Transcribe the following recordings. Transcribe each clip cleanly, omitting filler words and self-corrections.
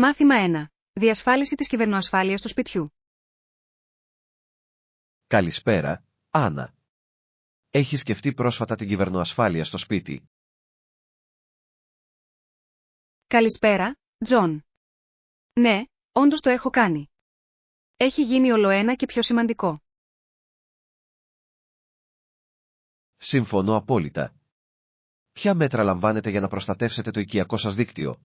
Μάθημα 1. Διασφάλιση της κυβερνοασφάλειας του σπιτιού. Καλησπέρα, Άννα. Έχεις σκεφτεί πρόσφατα την κυβερνοασφάλεια στο σπίτι? Καλησπέρα, Τζον. Ναι, όντως το έχω κάνει. Έχει γίνει ολοένα και πιο σημαντικό. Συμφωνώ απόλυτα. Ποια μέτρα λαμβάνετε για να προστατεύσετε το οικιακό σας δίκτυο?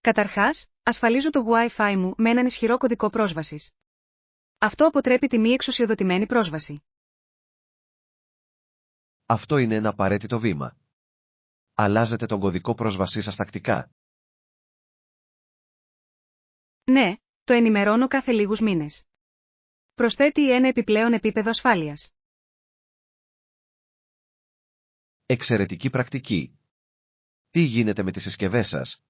Καταρχάς, ασφαλίζω το Wi-Fi μου με έναν ισχυρό κωδικό πρόσβασης. Αυτό αποτρέπει τη μη εξουσιοδοτημένη πρόσβαση. Αυτό είναι ένα απαραίτητο βήμα. Αλλάζετε τον κωδικό πρόσβασής σας τακτικά? Ναι, το ενημερώνω κάθε λίγους μήνες. Προσθέτει ένα επιπλέον επίπεδο ασφάλειας. Εξαιρετική πρακτική. Τι γίνεται με τις συσκευές σας?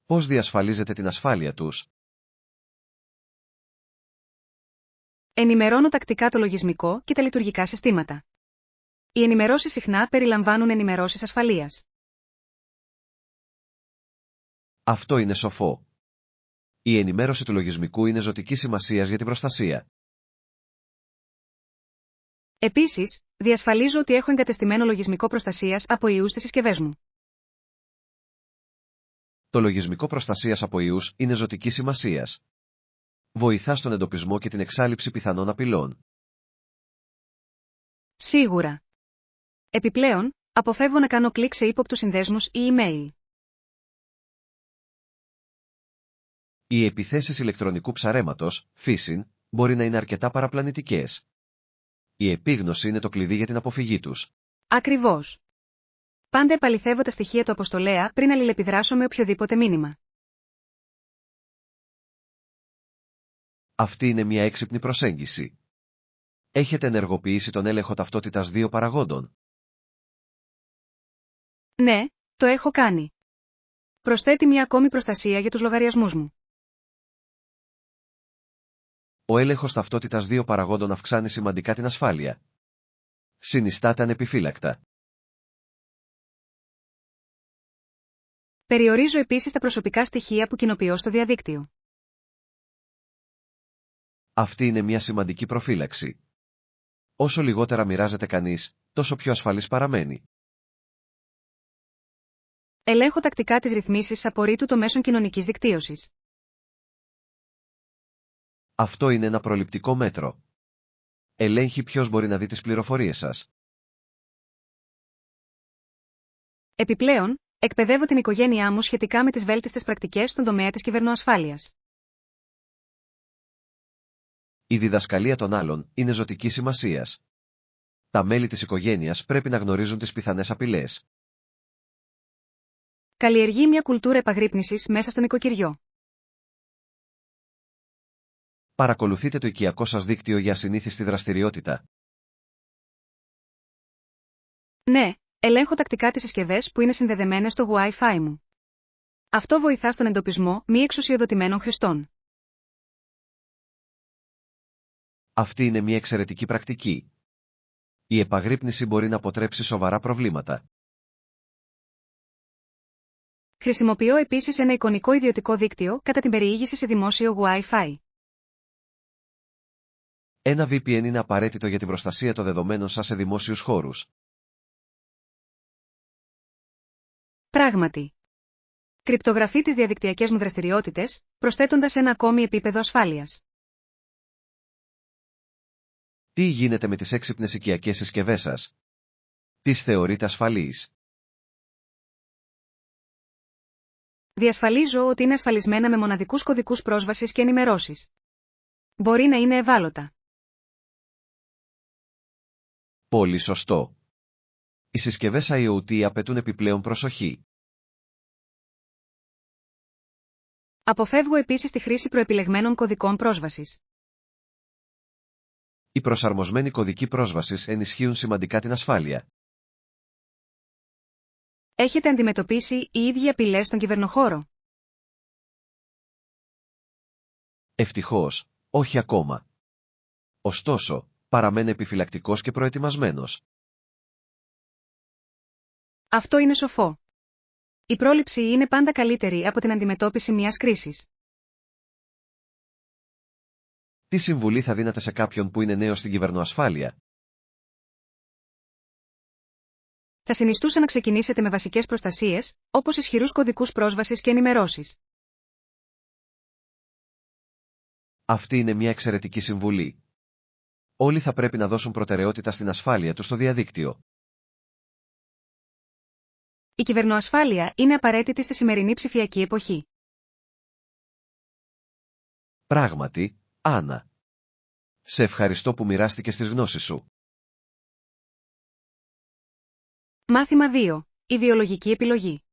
Πώς διασφαλίζετε την ασφάλεια τους? Ενημερώνω τακτικά το λογισμικό και τα λειτουργικά συστήματα. Οι ενημερώσεις συχνά περιλαμβάνουν ενημερώσεις ασφαλείας. Αυτό είναι σοφό. Η ενημέρωση του λογισμικού είναι ζωτικής σημασίας για την προστασία. Επίσης, διασφαλίζω ότι έχω εγκατεστημένο λογισμικό προστασίας από ιούς στις συσκευές μου. Το λογισμικό προστασίας από ιούς είναι ζωτικής σημασίας. Βοηθά στον εντοπισμό και την εξάλειψη πιθανών απειλών. Σίγουρα. Επιπλέον, αποφεύγω να κάνω κλικ σε ύποπτους συνδέσμους ή email. Οι επιθέσεις ηλεκτρονικού ψαρέματος, phishing, μπορεί να είναι αρκετά παραπλανητικές. Η επίγνωση είναι το κλειδί για την αποφυγή τους. Ακριβώς. Πάντα επαληθεύω τα στοιχεία του αποστολέα πριν αλληλεπιδράσω με οποιοδήποτε μήνυμα. Αυτή είναι μια έξυπνη προσέγγιση. Έχετε ενεργοποιήσει τον έλεγχο ταυτότητας δύο παραγόντων? Ναι, το έχω κάνει. Προσθέτει μια ακόμη προστασία για τους λογαριασμούς μου. Ο έλεγχος ταυτότητας δύο παραγόντων αυξάνει σημαντικά την ασφάλεια. Συνιστάται ανεπιφύλακτα. Περιορίζω επίσης τα προσωπικά στοιχεία που κοινοποιώ στο διαδίκτυο. Αυτή είναι μια σημαντική προφύλαξη. Όσο λιγότερα μοιράζεται κανείς, τόσο πιο ασφαλής παραμένει. Ελέγχω τακτικά τις ρυθμίσεις απορρίτου των μέσων κοινωνικής δικτύωσης. Αυτό είναι ένα προληπτικό μέτρο. Ελέγχει ποιος μπορεί να δει τις πληροφορίες σας. Επιπλέον, εκπαιδεύω την οικογένειά μου σχετικά με τις βέλτιστες πρακτικές στον τομέα της κυβερνοασφάλειας. Η διδασκαλία των άλλων είναι ζωτικής σημασίας. Τα μέλη της οικογένειας πρέπει να γνωρίζουν τις πιθανές απειλές. Καλλιεργεί μια κουλτούρα επαγρύπνησης μέσα στο νοικοκυριό. Παρακολουθείτε το οικιακό σας δίκτυο για ασυνήθιστη δραστηριότητα. Ναι, ελέγχω τακτικά τις συσκευές που είναι συνδεδεμένες στο Wi-Fi μου. Αυτό βοηθά στον εντοπισμό μη εξουσιοδοτημένων χρηστών. Αυτή είναι μια εξαιρετική πρακτική. Η επαγρύπνηση μπορεί να αποτρέψει σοβαρά προβλήματα. Χρησιμοποιώ επίσης ένα εικονικό ιδιωτικό δίκτυο κατά την περιήγηση σε δημόσιο Wi-Fi. Ένα VPN είναι απαραίτητο για την προστασία των δεδομένων σας σε δημόσιους χώρους. Πράγματι. Κρυπτογραφεί τις διαδικτυακές μου δραστηριότητες, προσθέτοντας ένα ακόμη επίπεδο ασφάλειας. Τι γίνεται με τις έξυπνες οικιακές συσκευές σας? Τις θεωρείτε ασφαλείς? Διασφαλίζω ότι είναι ασφαλισμένα με μοναδικούς κωδικούς πρόσβασης και ενημερώσεις. Μπορεί να είναι ευάλωτα. Πολύ σωστό. Οι συσκευές IoT απαιτούν επιπλέον προσοχή. Αποφεύγω επίσης τη χρήση προεπιλεγμένων κωδικών πρόσβασης. Οι προσαρμοσμένοι κωδικοί πρόσβασης ενισχύουν σημαντικά την ασφάλεια. Έχετε αντιμετωπίσει οι ίδιοι απειλές στον κυβερνοχώρο? Ευτυχώς, όχι ακόμα. Ωστόσο, παραμένε επιφυλακτικός και προετοιμασμένος. Αυτό είναι σοφό. Η πρόληψη είναι πάντα καλύτερη από την αντιμετώπιση μιας κρίσης. Τι συμβουλή θα δίνατε σε κάποιον που είναι νέος στην κυβερνοασφάλεια? Θα συνιστούσα να ξεκινήσετε με βασικές προστασίες, όπως ισχυρούς κωδικούς πρόσβασης και ενημερώσεις. Αυτή είναι μια εξαιρετική συμβουλή. Όλοι θα πρέπει να δώσουν προτεραιότητα στην ασφάλεια τους στο διαδίκτυο. Η κυβερνοασφάλεια είναι απαραίτητη στη σημερινή ψηφιακή εποχή. Πράγματι, Άννα. Σε ευχαριστώ που μοιράστηκες τις γνώσεις σου. Μάθημα 2. Η βιολογική επιλογή.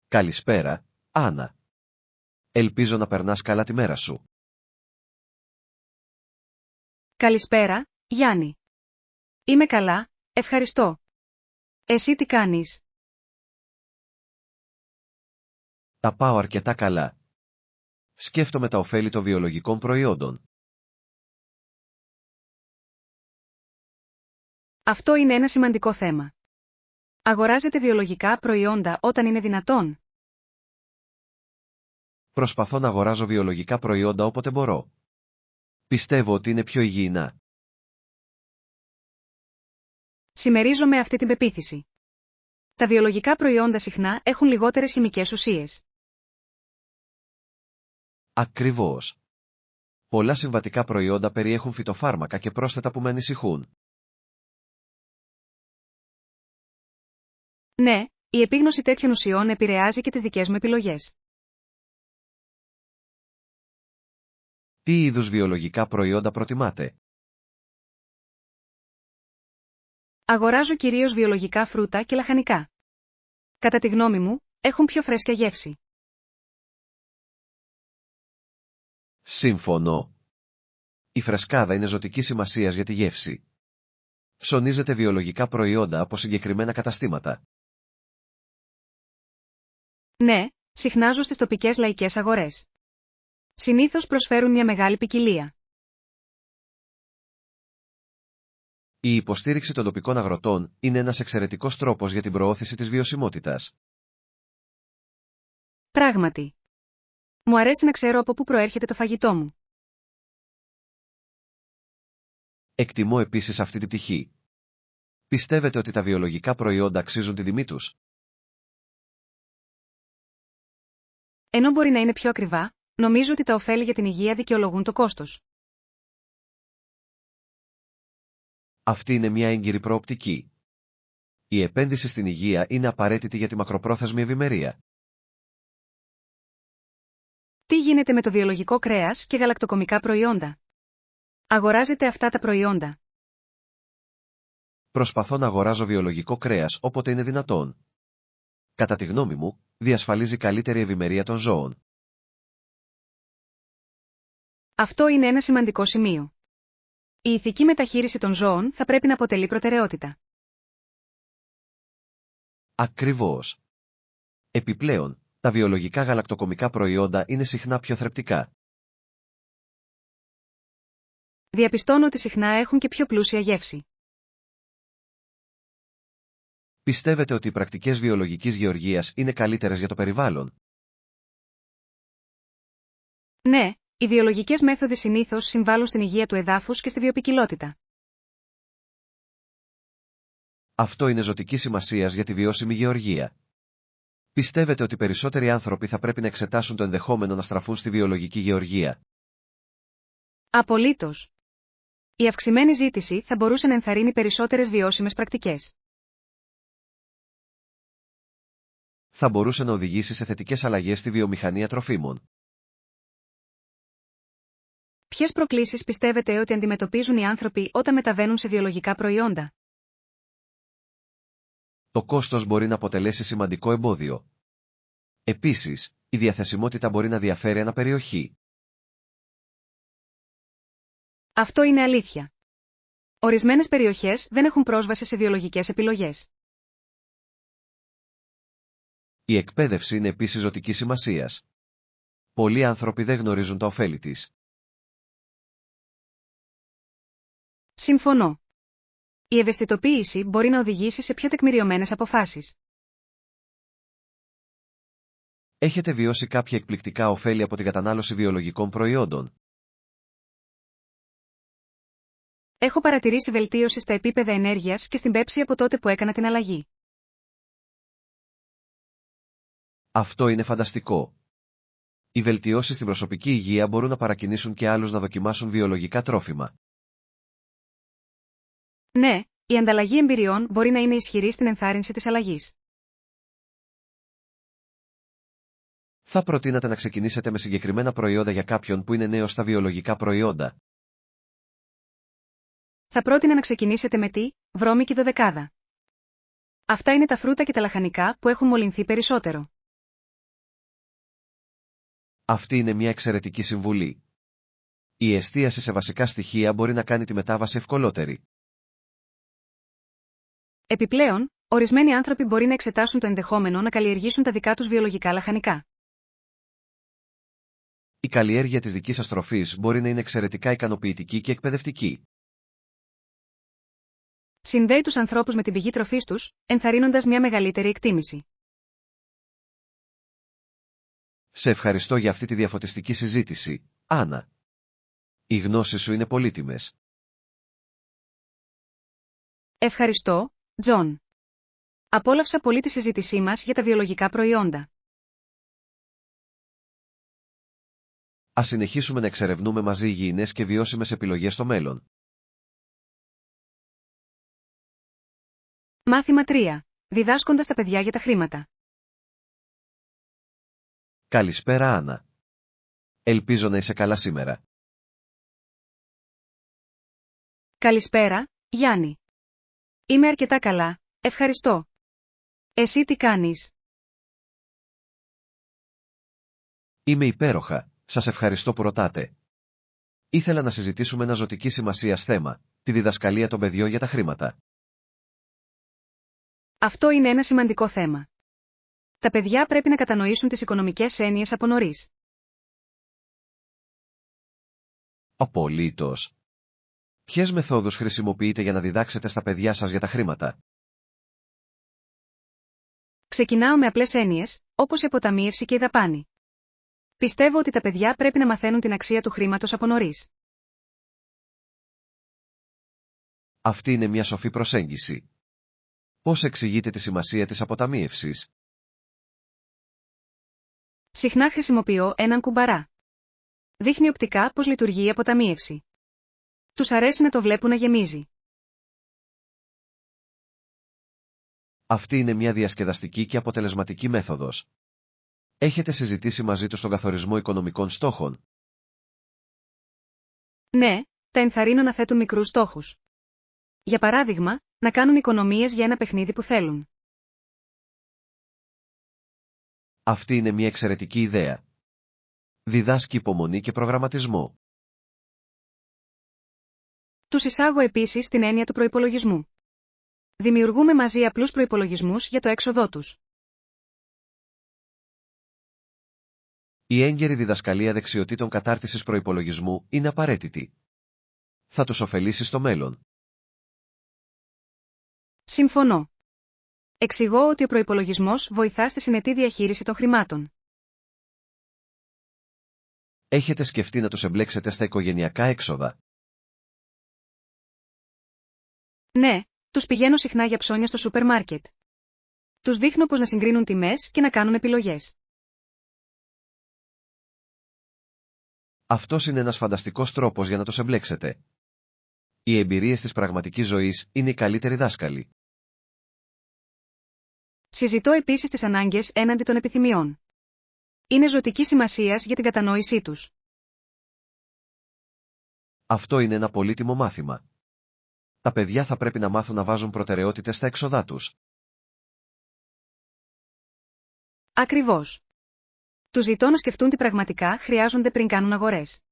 Καλησπέρα, Άννα. Ελπίζω να περνάς καλά τη μέρα σου. Καλησπέρα, Γιάννη. Είμαι καλά, ευχαριστώ. Εσύ τι κάνεις? Τα πάω αρκετά καλά. Σκέφτομαι τα ωφέλη των βιολογικών προϊόντων. Αυτό είναι ένα σημαντικό θέμα. Αγοράζετε βιολογικά προϊόντα όταν είναι δυνατόν? Προσπαθώ να αγοράζω βιολογικά προϊόντα όποτε μπορώ. Πιστεύω ότι είναι πιο υγιεινά. Συμμερίζομαι αυτή την πεποίθηση. Τα βιολογικά προϊόντα συχνά έχουν λιγότερες χημικές ουσίες. Ακριβώς. Πολλά συμβατικά προϊόντα περιέχουν φυτοφάρμακα και πρόσθετα που με ανησυχούν. Ναι, η επίγνωση τέτοιων ουσιών επηρεάζει και τις δικές μου επιλογές. Τι είδους βιολογικά προϊόντα προτιμάτε? Αγοράζω κυρίως βιολογικά φρούτα και λαχανικά. Κατά τη γνώμη μου, έχουν πιο φρέσκια γεύση. Σύμφωνο. Η φρεσκάδα είναι ζωτικής σημασίας για τη γεύση. Ψωνίζετε βιολογικά προϊόντα από συγκεκριμένα καταστήματα? Ναι, συχνάζω στις τοπικές λαϊκές αγορές. Συνήθως προσφέρουν μια μεγάλη ποικιλία. Η υποστήριξη των τοπικών αγροτών είναι ένας εξαιρετικός τρόπος για την προώθηση της βιωσιμότητας. Πράγματι. Μου αρέσει να ξέρω από πού προέρχεται το φαγητό μου. Εκτιμώ επίσης αυτή την πτυχή. Πιστεύετε ότι τα βιολογικά προϊόντα αξίζουν τη τιμή τους? Ενώ μπορεί να είναι πιο ακριβά, νομίζω ότι τα ωφέλη για την υγεία δικαιολογούν το κόστος. Αυτή είναι μια έγκυρη προοπτική. Η επένδυση στην υγεία είναι απαραίτητη για τη μακροπρόθεσμη ευημερία. Τι γίνεται με το βιολογικό κρέας και γαλακτοκομικά προϊόντα? Αγοράζετε αυτά τα προϊόντα? Προσπαθώ να αγοράζω βιολογικό κρέας όποτε είναι δυνατόν. Κατά τη γνώμη μου, διασφαλίζει καλύτερη ευημερία των ζώων. Αυτό είναι ένα σημαντικό σημείο. Η ηθική μεταχείριση των ζώων θα πρέπει να αποτελεί προτεραιότητα. Ακριβώς. Επιπλέον, τα βιολογικά γαλακτοκομικά προϊόντα είναι συχνά πιο θρεπτικά. Διαπιστώνω ότι συχνά έχουν και πιο πλούσια γεύση. Πιστεύετε ότι οι πρακτικές βιολογικής γεωργίας είναι καλύτερες για το περιβάλλον? Ναι, οι βιολογικές μέθοδοι συνήθως συμβάλλουν στην υγεία του εδάφους και στη βιοποικιλότητα. Αυτό είναι ζωτικής σημασίας για τη βιώσιμη γεωργία. Πιστεύετε ότι περισσότεροι άνθρωποι θα πρέπει να εξετάσουν το ενδεχόμενο να στραφούν στη βιολογική γεωργία? Απολύτως. Η αυξημένη ζήτηση θα μπορούσε να ενθαρρύνει περισσότερες βιώσιμες πρακτικές. Θα μπορούσε να οδηγήσει σε θετικές αλλαγές στη βιομηχανία τροφίμων. Ποιες προκλήσεις πιστεύετε ότι αντιμετωπίζουν οι άνθρωποι όταν μεταβαίνουν σε βιολογικά προϊόντα? Το κόστος μπορεί να αποτελέσει σημαντικό εμπόδιο. Επίσης, η διαθεσιμότητα μπορεί να διαφέρει ανά περιοχή. Αυτό είναι αλήθεια. Ορισμένες περιοχές δεν έχουν πρόσβαση σε βιολογικές επιλογές. Η εκπαίδευση είναι επίσης ζωτικής σημασίας. Πολλοί άνθρωποι δεν γνωρίζουν τα ωφέλη της. Συμφωνώ. Η ευαισθητοποίηση μπορεί να οδηγήσει σε πιο τεκμηριωμένες αποφάσεις. Έχετε βιώσει κάποια εκπληκτικά ωφέλη από την κατανάλωση βιολογικών προϊόντων? Έχω παρατηρήσει βελτίωση στα επίπεδα ενέργειας και στην πέψη από τότε που έκανα την αλλαγή. Αυτό είναι φανταστικό. Οι βελτιώσεις στην προσωπική υγεία μπορούν να παρακινήσουν και άλλους να δοκιμάσουν βιολογικά τρόφιμα. Ναι, η ανταλλαγή εμπειριών μπορεί να είναι ισχυρή στην ενθάρρυνση της αλλαγής. Θα προτείνατε να ξεκινήσετε με συγκεκριμένα προϊόντα για κάποιον που είναι νέος στα βιολογικά προϊόντα? Θα πρότεινα να ξεκινήσετε με τι, βρώμικη δωδεκάδα. Αυτά είναι τα φρούτα και τα λαχανικά που έχουν μολυνθεί περισσότερο. Αυτή είναι μια εξαιρετική συμβουλή. Η εστίαση σε βασικά στοιχεία μπορεί να κάνει τη μετάβαση ευκολότερη. Επιπλέον, ορισμένοι άνθρωποι μπορεί να εξετάσουν το ενδεχόμενο να καλλιεργήσουν τα δικά τους βιολογικά λαχανικά. Η καλλιέργεια της δικής σας τροφής μπορεί να είναι εξαιρετικά ικανοποιητική και εκπαιδευτική. Συνδέει τους ανθρώπους με την πηγή τροφής τους, ενθαρρύνοντας μια μεγαλύτερη εκτίμηση. Σε ευχαριστώ για αυτή τη διαφωτιστική συζήτηση, Άννα. Οι γνώσεις σου είναι πολύτιμες. Ευχαριστώ, Τζον. Απόλαυσα πολύ τη συζήτησή μας για τα βιολογικά προϊόντα. Ας συνεχίσουμε να εξερευνούμε μαζί υγιεινές και βιώσιμες επιλογές στο μέλλον. Μάθημα 3. Διδάσκοντας τα παιδιά για τα χρήματα. Καλησπέρα, Άννα. Ελπίζω να είσαι καλά σήμερα. Καλησπέρα, Γιάννη. Είμαι αρκετά καλά, ευχαριστώ. Εσύ τι κάνεις? Είμαι υπέροχα, σας ευχαριστώ που ρωτάτε. Ήθελα να συζητήσουμε ένα ζωτική σημασίας θέμα, τη διδασκαλία των παιδιών για τα χρήματα. Αυτό είναι ένα σημαντικό θέμα. Τα παιδιά πρέπει να κατανοήσουν τις οικονομικές έννοιες από νωρίς. Απολύτως. Ποιες μεθόδους χρησιμοποιείτε για να διδάξετε στα παιδιά σας για τα χρήματα? Ξεκινάω με απλές έννοιες, όπως η αποταμίευση και η δαπάνη. Πιστεύω ότι τα παιδιά πρέπει να μαθαίνουν την αξία του χρήματος από νωρίς. Αυτή είναι μια σοφή προσέγγιση. Πώς εξηγείτε τη σημασία της αποταμίευσης? Συχνά χρησιμοποιώ έναν κουμπαρά. Δείχνει οπτικά πώς λειτουργεί η αποταμίευση. Τους αρέσει να το βλέπουν να γεμίζει. Αυτή είναι μια διασκεδαστική και αποτελεσματική μέθοδος. Έχετε συζητήσει μαζί τους τον καθορισμό οικονομικών στόχων? Ναι, τα ενθαρρύνω να θέτουν μικρούς στόχους. Για παράδειγμα, να κάνουν οικονομίες για ένα παιχνίδι που θέλουν. Αυτή είναι μια εξαιρετική ιδέα. Διδάσκει υπομονή και προγραμματισμό. Τους εισάγω επίσης την έννοια του προϋπολογισμού. Δημιουργούμε μαζί απλούς προϋπολογισμούς για το έξοδό τους. Η έγκαιρη διδασκαλία δεξιοτήτων κατάρτισης προϋπολογισμού είναι απαραίτητη. Θα τους ωφελήσει στο μέλλον. Συμφωνώ. Εξηγώ ότι ο προϋπολογισμός βοηθά στη συνετή διαχείριση των χρημάτων. Έχετε σκεφτεί να τους εμπλέξετε στα οικογενειακά έξοδα? Ναι, τους πηγαίνω συχνά για ψώνια στο σούπερ μάρκετ. Τους δείχνω πώς να συγκρίνουν τιμές και να κάνουν επιλογές. Αυτός είναι ένας φανταστικός τρόπος για να τους εμπλέξετε. Οι εμπειρίες της πραγματικής ζωής είναι οι καλύτεροι δάσκαλοι. Συζητώ επίσης τις ανάγκες έναντι των επιθυμιών. Είναι ζωτική σημασίας για την κατανόησή τους. Αυτό είναι ένα πολύτιμο μάθημα. Τα παιδιά θα πρέπει να μάθουν να βάζουν προτεραιότητες στα έξοδά τους. Ακριβώς. Τους ζητώ να σκεφτούν τι πραγματικά χρειάζονται πριν κάνουν αγορές.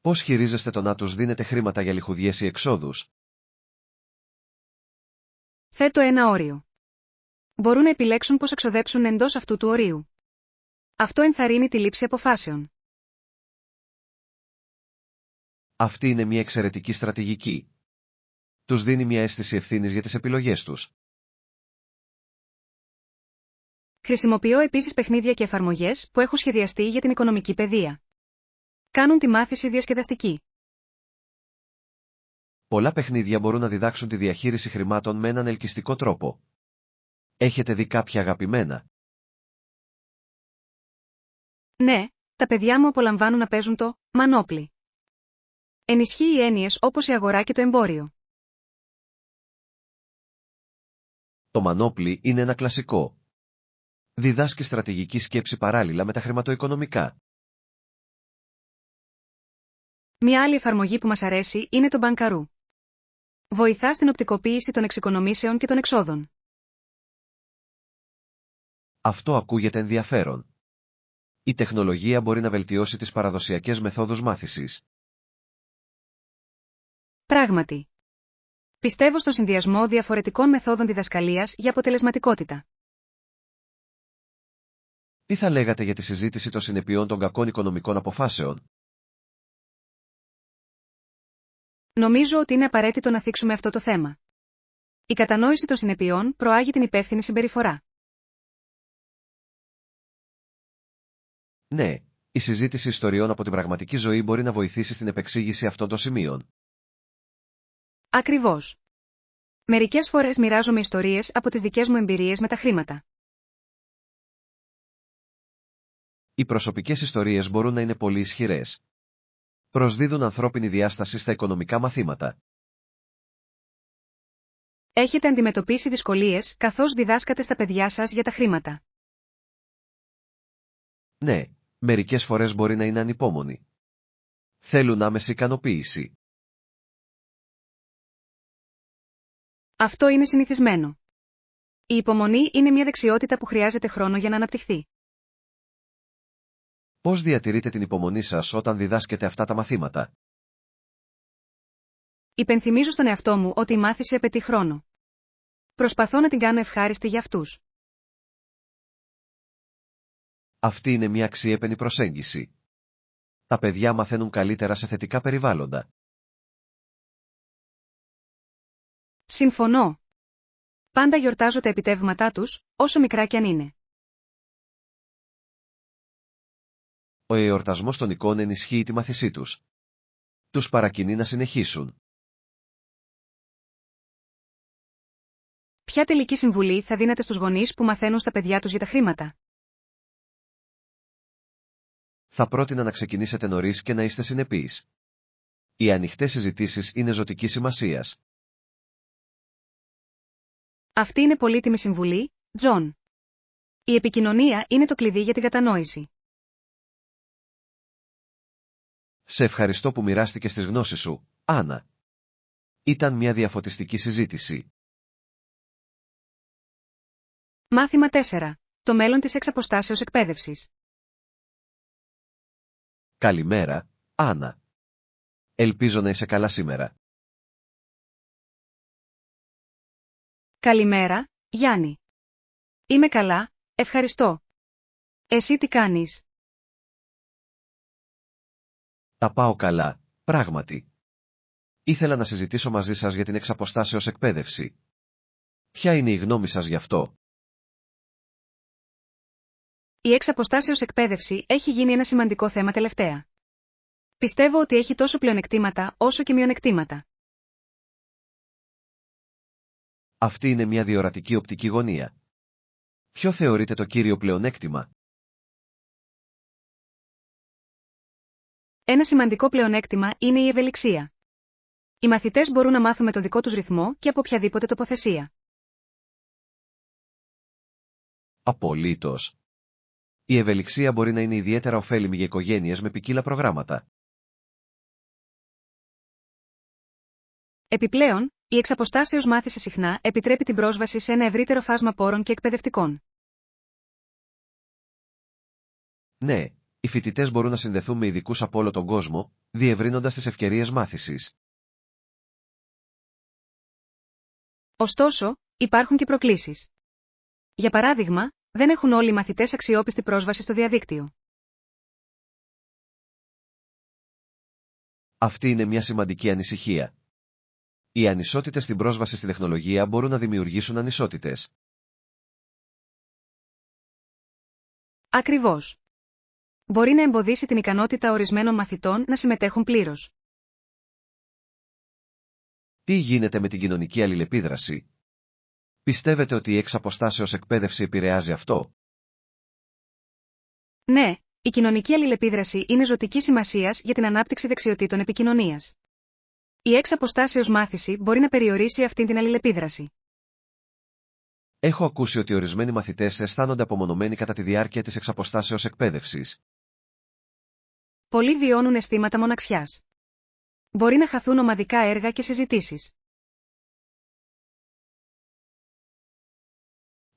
Πώς χειρίζεστε το να τους δίνετε χρήματα για λιχουδιές ή εξόδους? Θέτω ένα όριο. Μπορούν να επιλέξουν πώς εξοδέψουν εντός αυτού του ορίου. Αυτό ενθαρρύνει τη λήψη αποφάσεων. Αυτή είναι μια εξαιρετική στρατηγική. Τους δίνει μια αίσθηση ευθύνης για τις επιλογές τους. Χρησιμοποιώ επίσης παιχνίδια και εφαρμογές που έχουν σχεδιαστεί για την οικονομική παιδεία. Κάνουν τη μάθηση διασκεδαστική. Πολλά παιχνίδια μπορούν να διδάξουν τη διαχείριση χρημάτων με έναν ελκυστικό τρόπο. Έχετε δει κάποια αγαπημένα? Ναι, τα παιδιά μου απολαμβάνουν να παίζουν το Monopoly. Ενισχύει έννοιες όπως η αγορά και το εμπόριο. Το Monopoly είναι ένα κλασικό. Διδάσκει στρατηγική σκέψη παράλληλα με τα χρηματοοικονομικά. Μια άλλη εφαρμογή που μας αρέσει είναι το Bankaroo. Βοηθά στην οπτικοποίηση των εξοικονομήσεων και των εξόδων. Αυτό ακούγεται ενδιαφέρον. Η τεχνολογία μπορεί να βελτιώσει τις παραδοσιακές μεθόδους μάθησης. Πράγματι. Πιστεύω στον συνδυασμό διαφορετικών μεθόδων διδασκαλίας για αποτελεσματικότητα. Τι θα λέγατε για τη συζήτηση των συνεπειών των κακών οικονομικών αποφάσεων? Νομίζω ότι είναι απαραίτητο να θίξουμε αυτό το θέμα. Η κατανόηση των συνεπειών προάγει την υπεύθυνη συμπεριφορά. Ναι, η συζήτηση ιστοριών από την πραγματική ζωή μπορεί να βοηθήσει στην επεξήγηση αυτών των σημείων. Ακριβώς. Μερικές φορές μοιράζομαι ιστορίες από τις δικές μου εμπειρίες με τα χρήματα. Οι προσωπικές ιστορίες μπορούν να είναι πολύ ισχυρές. Προσδίδουν ανθρώπινη διάσταση στα οικονομικά μαθήματα. Έχετε αντιμετωπίσει δυσκολίες καθώς διδάσκατε στα παιδιά σας για τα χρήματα? Ναι, μερικές φορές μπορεί να είναι ανυπόμονοι. Θέλουν άμεση ικανοποίηση. Αυτό είναι συνηθισμένο. Η υπομονή είναι μια δεξιότητα που χρειάζεται χρόνο για να αναπτυχθεί. Πώς διατηρείτε την υπομονή σας όταν διδάσκετε αυτά τα μαθήματα? Υπενθυμίζω στον εαυτό μου ότι η μάθηση απαιτεί χρόνο. Προσπαθώ να την κάνω ευχάριστη για αυτούς. Αυτή είναι μια αξιέπαινη προσέγγιση. Τα παιδιά μαθαίνουν καλύτερα σε θετικά περιβάλλοντα. Συμφωνώ. Πάντα γιορτάζω τα επιτεύγματά τους, όσο μικρά κι αν είναι. Ο εορτασμός των εικόνων ενισχύει τη μάθησή τους. Τους παρακινεί να συνεχίσουν. Ποια τελική συμβουλή θα δίνετε στους γονείς που μαθαίνουν στα παιδιά τους για τα χρήματα? Θα πρότεινα να ξεκινήσετε νωρίς και να είστε συνεπείς. Οι ανοιχτές συζητήσεις είναι ζωτικής σημασίας. Αυτή είναι πολύτιμη συμβουλή, Τζον. Η επικοινωνία είναι το κλειδί για την κατανόηση. Σε ευχαριστώ που μοιράστηκες τις γνώσεις σου, Άννα. Ήταν μια διαφωτιστική συζήτηση. Μάθημα 4. Το μέλλον της εξαποστάσεως εκπαίδευσης. Καλημέρα, Άννα. Ελπίζω να είσαι καλά σήμερα. Καλημέρα, Γιάννη. Είμαι καλά, ευχαριστώ. Εσύ τι κάνεις? Τα πάω καλά, πράγματι. Ήθελα να συζητήσω μαζί σας για την εξαποστάσεως εκπαίδευση. Ποια είναι η γνώμη σας γι' αυτό? Η εξαποστάσεως εκπαίδευση έχει γίνει ένα σημαντικό θέμα τελευταία. Πιστεύω ότι έχει τόσο πλεονεκτήματα όσο και μειονεκτήματα. Αυτή είναι μια διορατική οπτική γωνία. Ποιο θεωρείτε το κύριο πλεονέκτημα? Ένα σημαντικό πλεονέκτημα είναι η ευελιξία. Οι μαθητές μπορούν να μάθουν με το δικό τους ρυθμό και από οποιαδήποτε τοποθεσία. Απολύτως. Η ευελιξία μπορεί να είναι ιδιαίτερα ωφέλιμη για οικογένειες με ποικίλα προγράμματα. Επιπλέον, η εξαποστάσεως μάθηση συχνά επιτρέπει την πρόσβαση σε ένα ευρύτερο φάσμα πόρων και εκπαιδευτικών. Ναι, οι φοιτητές μπορούν να συνδεθούν με ειδικούς από όλο τον κόσμο, διευρύνοντας τις ευκαιρίες μάθησης. Ωστόσο, υπάρχουν και προκλήσεις. Για παράδειγμα, δεν έχουν όλοι οι μαθητές αξιόπιστη πρόσβαση στο διαδίκτυο. Αυτή είναι μια σημαντική ανησυχία. Οι ανισότητες στην πρόσβαση στη τεχνολογία μπορούν να δημιουργήσουν ανισότητες. Ακριβώς. Μπορεί να εμποδίσει την ικανότητα ορισμένων μαθητών να συμμετέχουν πλήρως. Τι γίνεται με την κοινωνική αλληλεπίδραση? Πιστεύετε ότι η εξ αποστάσεως εκπαίδευση επηρεάζει αυτό? Ναι, η κοινωνική αλληλεπίδραση είναι ζωτικής σημασίας για την ανάπτυξη δεξιοτήτων επικοινωνίας. Η εξ αποστάσεως μάθηση μπορεί να περιορίσει αυτή την αλληλεπίδραση. Έχω ακούσει ότι ορισμένοι μαθητές αισθάνονται απομονωμένοι κατά τη διάρκεια της εξ αποστάσεως εκπαίδευσης. Πολλοί βιώνουν αισθήματα μοναξιάς. Μπορεί να χαθούν ομαδικά έργα και συζητήσεις.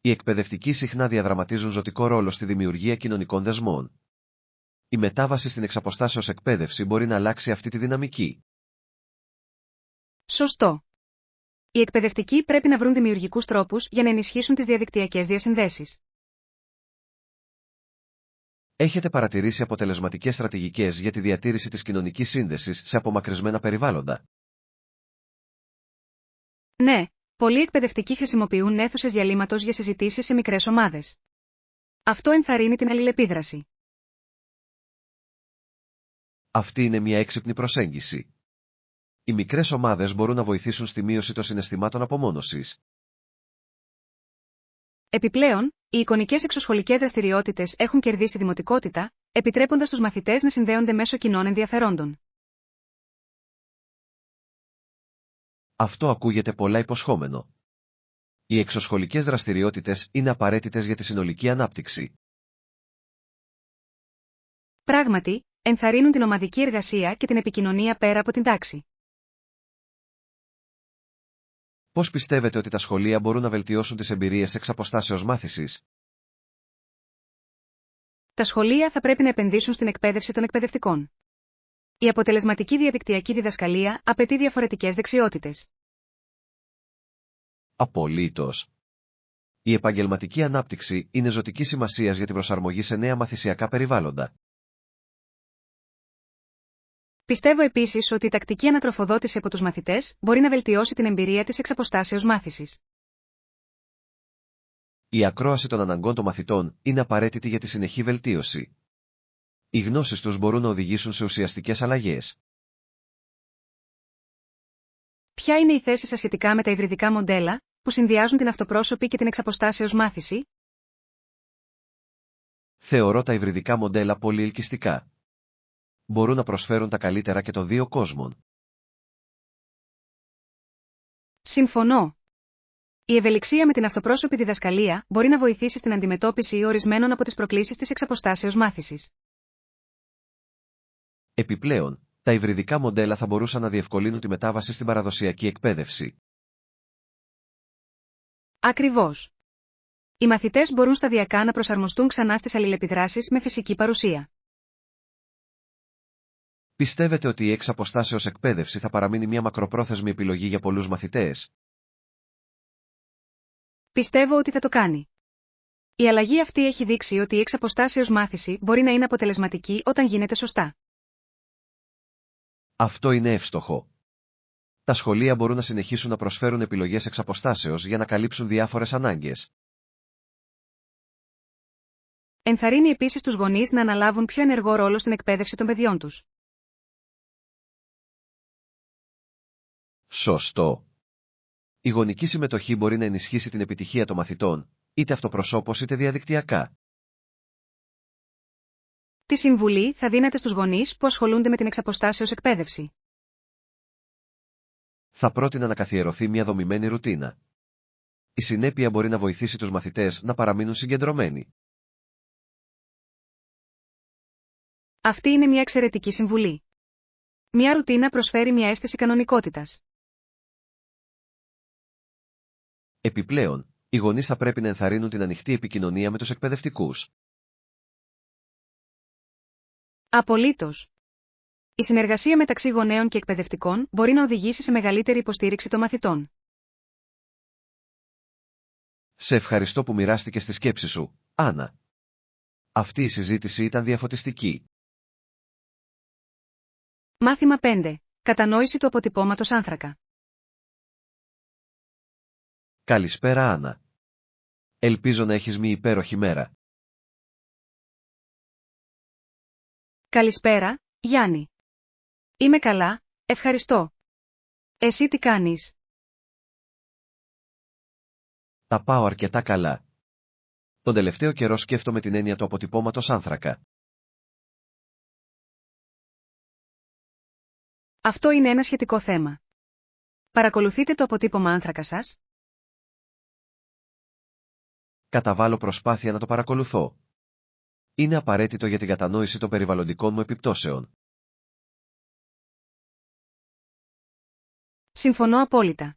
Οι εκπαιδευτικοί συχνά διαδραματίζουν ζωτικό ρόλο στη δημιουργία κοινωνικών δεσμών. Η μετάβαση στην εξ αποστάσεως εκπαίδευση μπορεί να αλλάξει αυτή τη δυναμική. Σωστό. Οι εκπαιδευτικοί πρέπει να βρουν δημιουργικούς τρόπους για να ενισχύσουν τις διαδικτυακές διασυνδέσεις. Έχετε παρατηρήσει αποτελεσματικές στρατηγικές για τη διατήρηση της κοινωνικής σύνδεσης σε απομακρυσμένα περιβάλλοντα? Ναι, πολλοί εκπαιδευτικοί χρησιμοποιούν αίθουσες διαλύματος για συζητήσεις σε μικρές ομάδες. Αυτό ενθαρρύνει την αλληλεπίδραση. Αυτή είναι μια έξυπνη προσέγγιση. Οι μικρές ομάδες μπορούν να βοηθήσουν στη μείωση των συναισθημάτων απομόνωσης. Επιπλέον, οι εικονικές εξωσχολικές δραστηριότητες έχουν κερδίσει δημοτικότητα, επιτρέποντας στους μαθητές να συνδέονται μέσω κοινών ενδιαφερόντων. Αυτό ακούγεται πολλά υποσχόμενο. Οι εξωσχολικές δραστηριότητες είναι απαραίτητες για τη συνολική ανάπτυξη. Πράγματι, ενθαρρύνουν την ομαδική εργασία και την επικοινωνία πέρα από την τάξη. Πώς πιστεύετε ότι τα σχολεία μπορούν να βελτιώσουν τις εμπειρίες εξ αποστάσεως μάθησης? Τα σχολεία θα πρέπει να επενδύσουν στην εκπαίδευση των εκπαιδευτικών. Η αποτελεσματική διαδικτυακή διδασκαλία απαιτεί διαφορετικές δεξιότητες. Απολύτως. Η επαγγελματική ανάπτυξη είναι ζωτικής σημασίας για την προσαρμογή σε νέα μαθησιακά περιβάλλοντα. Πιστεύω επίσης ότι η τακτική ανατροφοδότηση από τους μαθητές μπορεί να βελτιώσει την εμπειρία της εξ αποστάσεως μάθησης. Η ακρόαση των αναγκών των μαθητών είναι απαραίτητη για τη συνεχή βελτίωση. Οι γνώσεις τους μπορούν να οδηγήσουν σε ουσιαστικές αλλαγές. Ποια είναι η θέση σας σχετικά με τα υβριδικά μοντέλα, που συνδυάζουν την αυτοπρόσωπη και την εξ αποστάσεως μάθηση? Θεωρώ τα υβριδικά μοντέλα πολύ ελκυστικά. Μπορούν να προσφέρουν τα καλύτερα και των δύο κόσμων. Συμφωνώ. Η ευελιξία με την αυτοπρόσωπη διδασκαλία μπορεί να βοηθήσει στην αντιμετώπιση ορισμένων από τις προκλήσεις της εξ αποστάσεως μάθησης. Επιπλέον, τα υβριδικά μοντέλα θα μπορούσαν να διευκολύνουν τη μετάβαση στην παραδοσιακή εκπαίδευση. Ακριβώς. Οι μαθητές μπορούν σταδιακά να προσαρμοστούν ξανά στις αλληλεπιδράσεις με φυσική παρουσία. Πιστεύετε ότι η εξ αποστάσεως εκπαίδευση θα παραμείνει μια μακροπρόθεσμη επιλογή για πολλούς μαθητές? Πιστεύω ότι θα το κάνει. Η αλλαγή αυτή έχει δείξει ότι η εξ αποστάσεως μάθηση μπορεί να είναι αποτελεσματική όταν γίνεται σωστά. Αυτό είναι εύστοχο. Τα σχολεία μπορούν να συνεχίσουν να προσφέρουν επιλογές εξ αποστάσεως για να καλύψουν διάφορες ανάγκες. Ενθαρρύνει επίσης τους γονείς να αναλάβουν πιο ενεργό ρόλο στην εκπαίδευση των παιδιών τους. Σωστό. Η γονική συμμετοχή μπορεί να ενισχύσει την επιτυχία των μαθητών, είτε αυτοπροσώπως είτε διαδικτυακά. Τι συμβουλή θα δίνετε στους γονείς που ασχολούνται με την εξ αποστάσεως εκπαίδευση? Θα πρότεινα να καθιερωθεί μια δομημένη ρουτίνα. Η συνέπεια μπορεί να βοηθήσει τους μαθητές να παραμείνουν συγκεντρωμένοι. Αυτή είναι μια εξαιρετική συμβουλή. Μια ρουτίνα προσφέρει μια αίσθηση κανονικότητας. Επιπλέον, οι γονείς θα πρέπει να ενθαρρύνουν την ανοιχτή επικοινωνία με τους εκπαιδευτικούς. Απολύτως. Η συνεργασία μεταξύ γονέων και εκπαιδευτικών μπορεί να οδηγήσει σε μεγαλύτερη υποστήριξη των μαθητών. Σε ευχαριστώ που μοιράστηκες τη σκέψη σου, Άννα. Αυτή η συζήτηση ήταν διαφωτιστική. Μάθημα 5. Κατανόηση του αποτυπώματος άνθρακα. Καλησπέρα, Άννα. Ελπίζω να έχεις μια υπέροχη μέρα. Καλησπέρα, Γιάννη. Είμαι καλά, ευχαριστώ. Εσύ τι κάνεις? Τα πάω αρκετά καλά. Τον τελευταίο καιρό σκέφτομαι την έννοια του αποτυπώματος άνθρακα. Αυτό είναι ένα σχετικό θέμα. Παρακολουθείτε το αποτύπωμα άνθρακα σας? Καταβάλω προσπάθεια να το παρακολουθώ. Είναι απαραίτητο για την κατανόηση των περιβαλλοντικών μου επιπτώσεων. Συμφωνώ απόλυτα.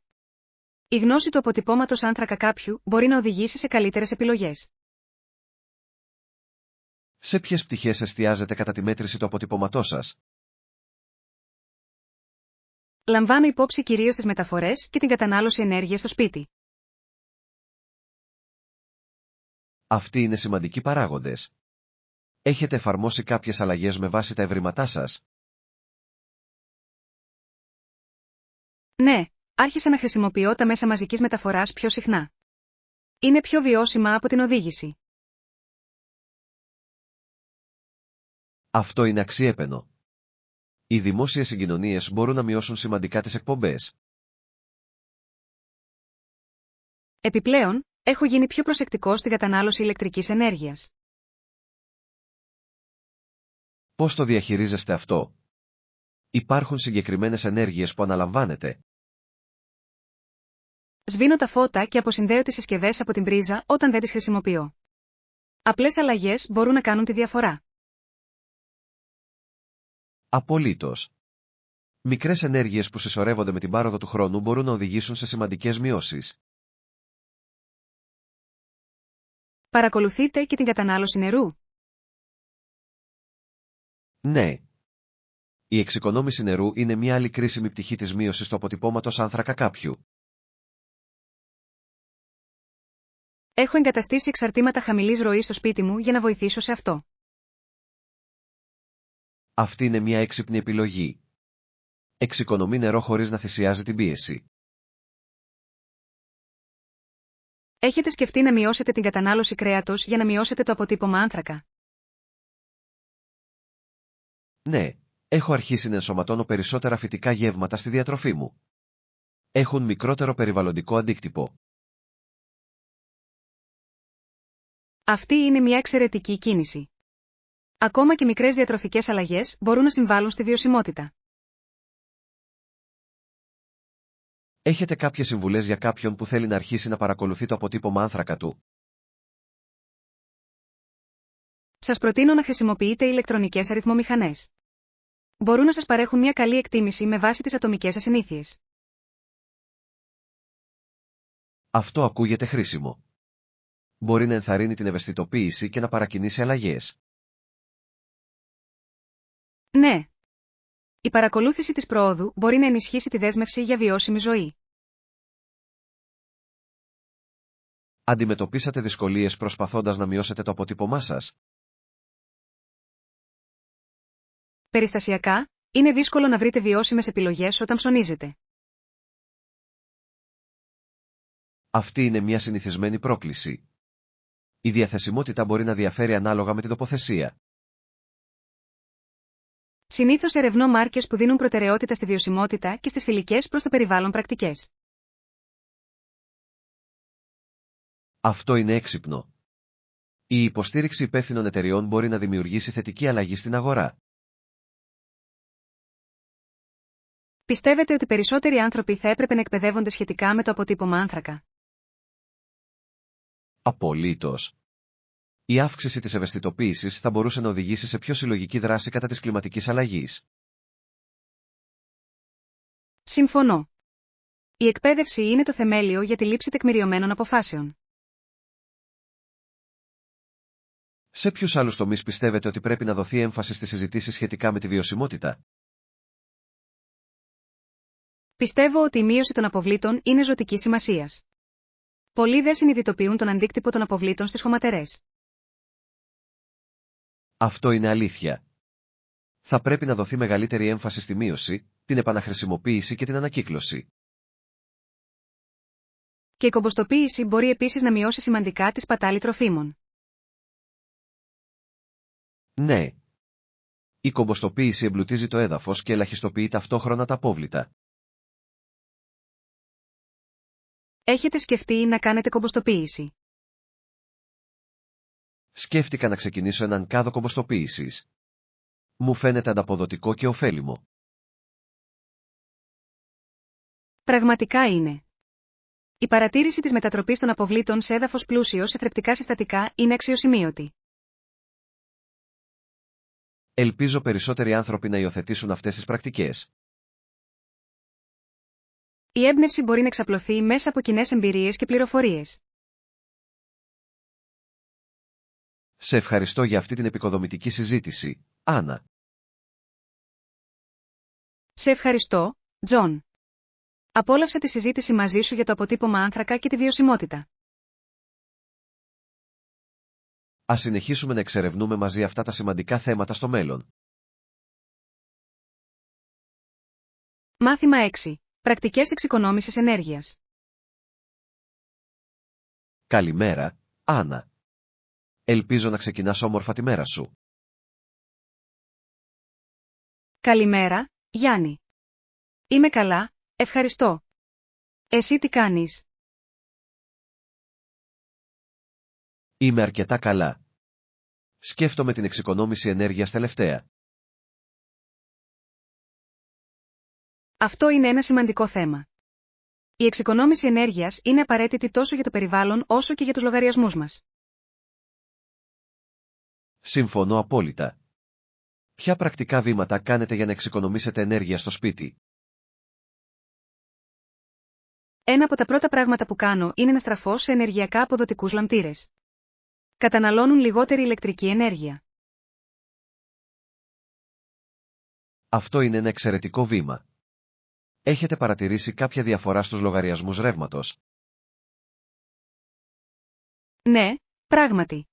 Η γνώση του αποτυπώματος άνθρακα κάποιου μπορεί να οδηγήσει σε καλύτερες επιλογές. Σε ποιες πτυχές εστιάζετε κατά τη μέτρηση του αποτυπώματός σας? Λαμβάνω υπόψη κυρίως τις μεταφορές και την κατανάλωση ενέργειας στο σπίτι. Αυτοί είναι σημαντικοί παράγοντες. Έχετε εφαρμόσει κάποιες αλλαγές με βάση τα ευρήματά σας? Ναι, άρχισα να χρησιμοποιώ τα μέσα μαζικής μεταφοράς πιο συχνά. Είναι πιο βιώσιμα από την οδήγηση. Αυτό είναι αξιέπαινο. Οι δημόσιες συγκοινωνίες μπορούν να μειώσουν σημαντικά τις εκπομπές. Επιπλέον, έχω γίνει πιο προσεκτικός στην κατανάλωση ηλεκτρικής ενέργειας. Πώς το διαχειρίζεστε αυτό? Υπάρχουν συγκεκριμένες ενέργειες που αναλαμβάνετε? Σβήνω τα φώτα και αποσυνδέω τις συσκευές από την πρίζα όταν δεν τις χρησιμοποιώ. Απλές αλλαγές μπορούν να κάνουν τη διαφορά. Απολύτως. Μικρές ενέργειες που συσσωρεύονται με την πάροδο του χρόνου μπορούν να οδηγήσουν σε σημαντικές μειώσεις. Παρακολουθείτε και την κατανάλωση νερού. Ναι. Η εξοικονόμηση νερού είναι μια άλλη κρίσιμη πτυχή της μείωσης του αποτυπώματος άνθρακα κάποιου. Έχω εγκαταστήσει εξαρτήματα χαμηλής ροής στο σπίτι μου για να βοηθήσω σε αυτό. Αυτή είναι μια έξυπνη επιλογή. Εξοικονομεί νερό χωρίς να θυσιάζει την πίεση. Έχετε σκεφτεί να μειώσετε την κατανάλωση κρέατος για να μειώσετε το αποτύπωμα άνθρακα? Ναι, έχω αρχίσει να ενσωματώνω περισσότερα φυτικά γεύματα στη διατροφή μου. Έχουν μικρότερο περιβαλλοντικό αντίκτυπο. Αυτή είναι μια εξαιρετική κίνηση. Ακόμα και μικρές διατροφικές αλλαγές μπορούν να συμβάλλουν στη βιωσιμότητα. Έχετε κάποιες συμβουλές για κάποιον που θέλει να αρχίσει να παρακολουθεί το αποτύπωμα άνθρακα του? Σας προτείνω να χρησιμοποιείτε ηλεκτρονικές αριθμομηχανές. Μπορούν να σας παρέχουν μια καλή εκτίμηση με βάση τις ατομικές σας συνήθειες. Αυτό ακούγεται χρήσιμο. Μπορεί να ενθαρρύνει την ευαισθητοποίηση και να παρακινήσει αλλαγές. Ναι. Η παρακολούθηση της προόδου μπορεί να ενισχύσει τη δέσμευση για βιώσιμη ζωή. Αντιμετωπίσατε δυσκολίες προσπαθώντας να μειώσετε το αποτύπωμά σας? Περιστασιακά, είναι δύσκολο να βρείτε βιώσιμες επιλογές όταν ψωνίζετε. Αυτή είναι μια συνηθισμένη πρόκληση. Η διαθεσιμότητα μπορεί να διαφέρει ανάλογα με την τοποθεσία. Συνήθως ερευνώ μάρκες που δίνουν προτεραιότητα στη βιωσιμότητα και στις φιλικές προς το περιβάλλον πρακτικές. Αυτό είναι έξυπνο. Η υποστήριξη υπεύθυνων εταιριών μπορεί να δημιουργήσει θετική αλλαγή στην αγορά. Πιστεύετε ότι περισσότεροι άνθρωποι θα έπρεπε να εκπαιδεύονται σχετικά με το αποτύπωμα άνθρακα? Απολύτως. Η αύξηση της ευαισθητοποίησης θα μπορούσε να οδηγήσει σε πιο συλλογική δράση κατά της κλιματικής αλλαγής. Συμφωνώ. Η εκπαίδευση είναι το θεμέλιο για τη λήψη τεκμηριωμένων αποφάσεων. Σε ποιους άλλους τομείς πιστεύετε ότι πρέπει να δοθεί έμφαση στις συζητήσεις σχετικά με τη βιωσιμότητα? Πιστεύω ότι η μείωση των αποβλήτων είναι ζωτικής σημασίας. Πολλοί δεν συνειδητοποιούν τον αντίκτυπο των αποβλήτων στις χωματερές. Αυτό είναι αλήθεια. Θα πρέπει να δοθεί μεγαλύτερη έμφαση στη μείωση, την επαναχρησιμοποίηση και την ανακύκλωση. Και η κομποστοποίηση μπορεί επίσης να μειώσει σημαντικά τη σπατάλη τροφίμων. Ναι. Η κομποστοποίηση εμπλουτίζει το έδαφος και ελαχιστοποιεί ταυτόχρονα τα απόβλητα. Έχετε σκεφτεί να κάνετε κομποστοποίηση? Σκέφτηκα να ξεκινήσω έναν κάδο κομποστοποίησης. Μου φαίνεται ανταποδοτικό και ωφέλιμο. Πραγματικά είναι. Η παρατήρηση της μετατροπής των αποβλήτων σε έδαφος πλούσιο σε θρεπτικά συστατικά είναι αξιοσημείωτη. Ελπίζω περισσότεροι άνθρωποι να υιοθετήσουν αυτές τις πρακτικές. Η έμπνευση μπορεί να εξαπλωθεί μέσα από κοινές εμπειρίες και πληροφορίες. Σε ευχαριστώ για αυτή την επικοδομητική συζήτηση, Άννα. Σε ευχαριστώ, Τζον. Απόλαυσα τη συζήτηση μαζί σου για το αποτύπωμα άνθρακα και τη βιωσιμότητα. Ας συνεχίσουμε να εξερευνούμε μαζί αυτά τα σημαντικά θέματα στο μέλλον. Μάθημα 6. Πρακτικές εξοικονόμησης ενέργειας. Καλημέρα, Άννα. Ελπίζω να ξεκινάς όμορφα τη μέρα σου. Καλημέρα, Γιάννη. Είμαι καλά, ευχαριστώ. Εσύ τι κάνεις? Είμαι αρκετά καλά. Σκέφτομαι την εξοικονόμηση ενέργειας τελευταία. Αυτό είναι ένα σημαντικό θέμα. Η εξοικονόμηση ενέργειας είναι απαραίτητη τόσο για το περιβάλλον όσο και για τους λογαριασμούς μας. Συμφωνώ απόλυτα. Ποια πρακτικά βήματα κάνετε για να εξοικονομήσετε ενέργεια στο σπίτι? Ένα από τα πρώτα πράγματα που κάνω είναι να στραφώ σε ενεργειακά αποδοτικούς λαμπτήρες. Καταναλώνουν λιγότερη ηλεκτρική ενέργεια. Αυτό είναι ένα εξαιρετικό βήμα. Έχετε παρατηρήσει κάποια διαφορά στους λογαριασμούς ρεύματος? Ναι, πράγματι.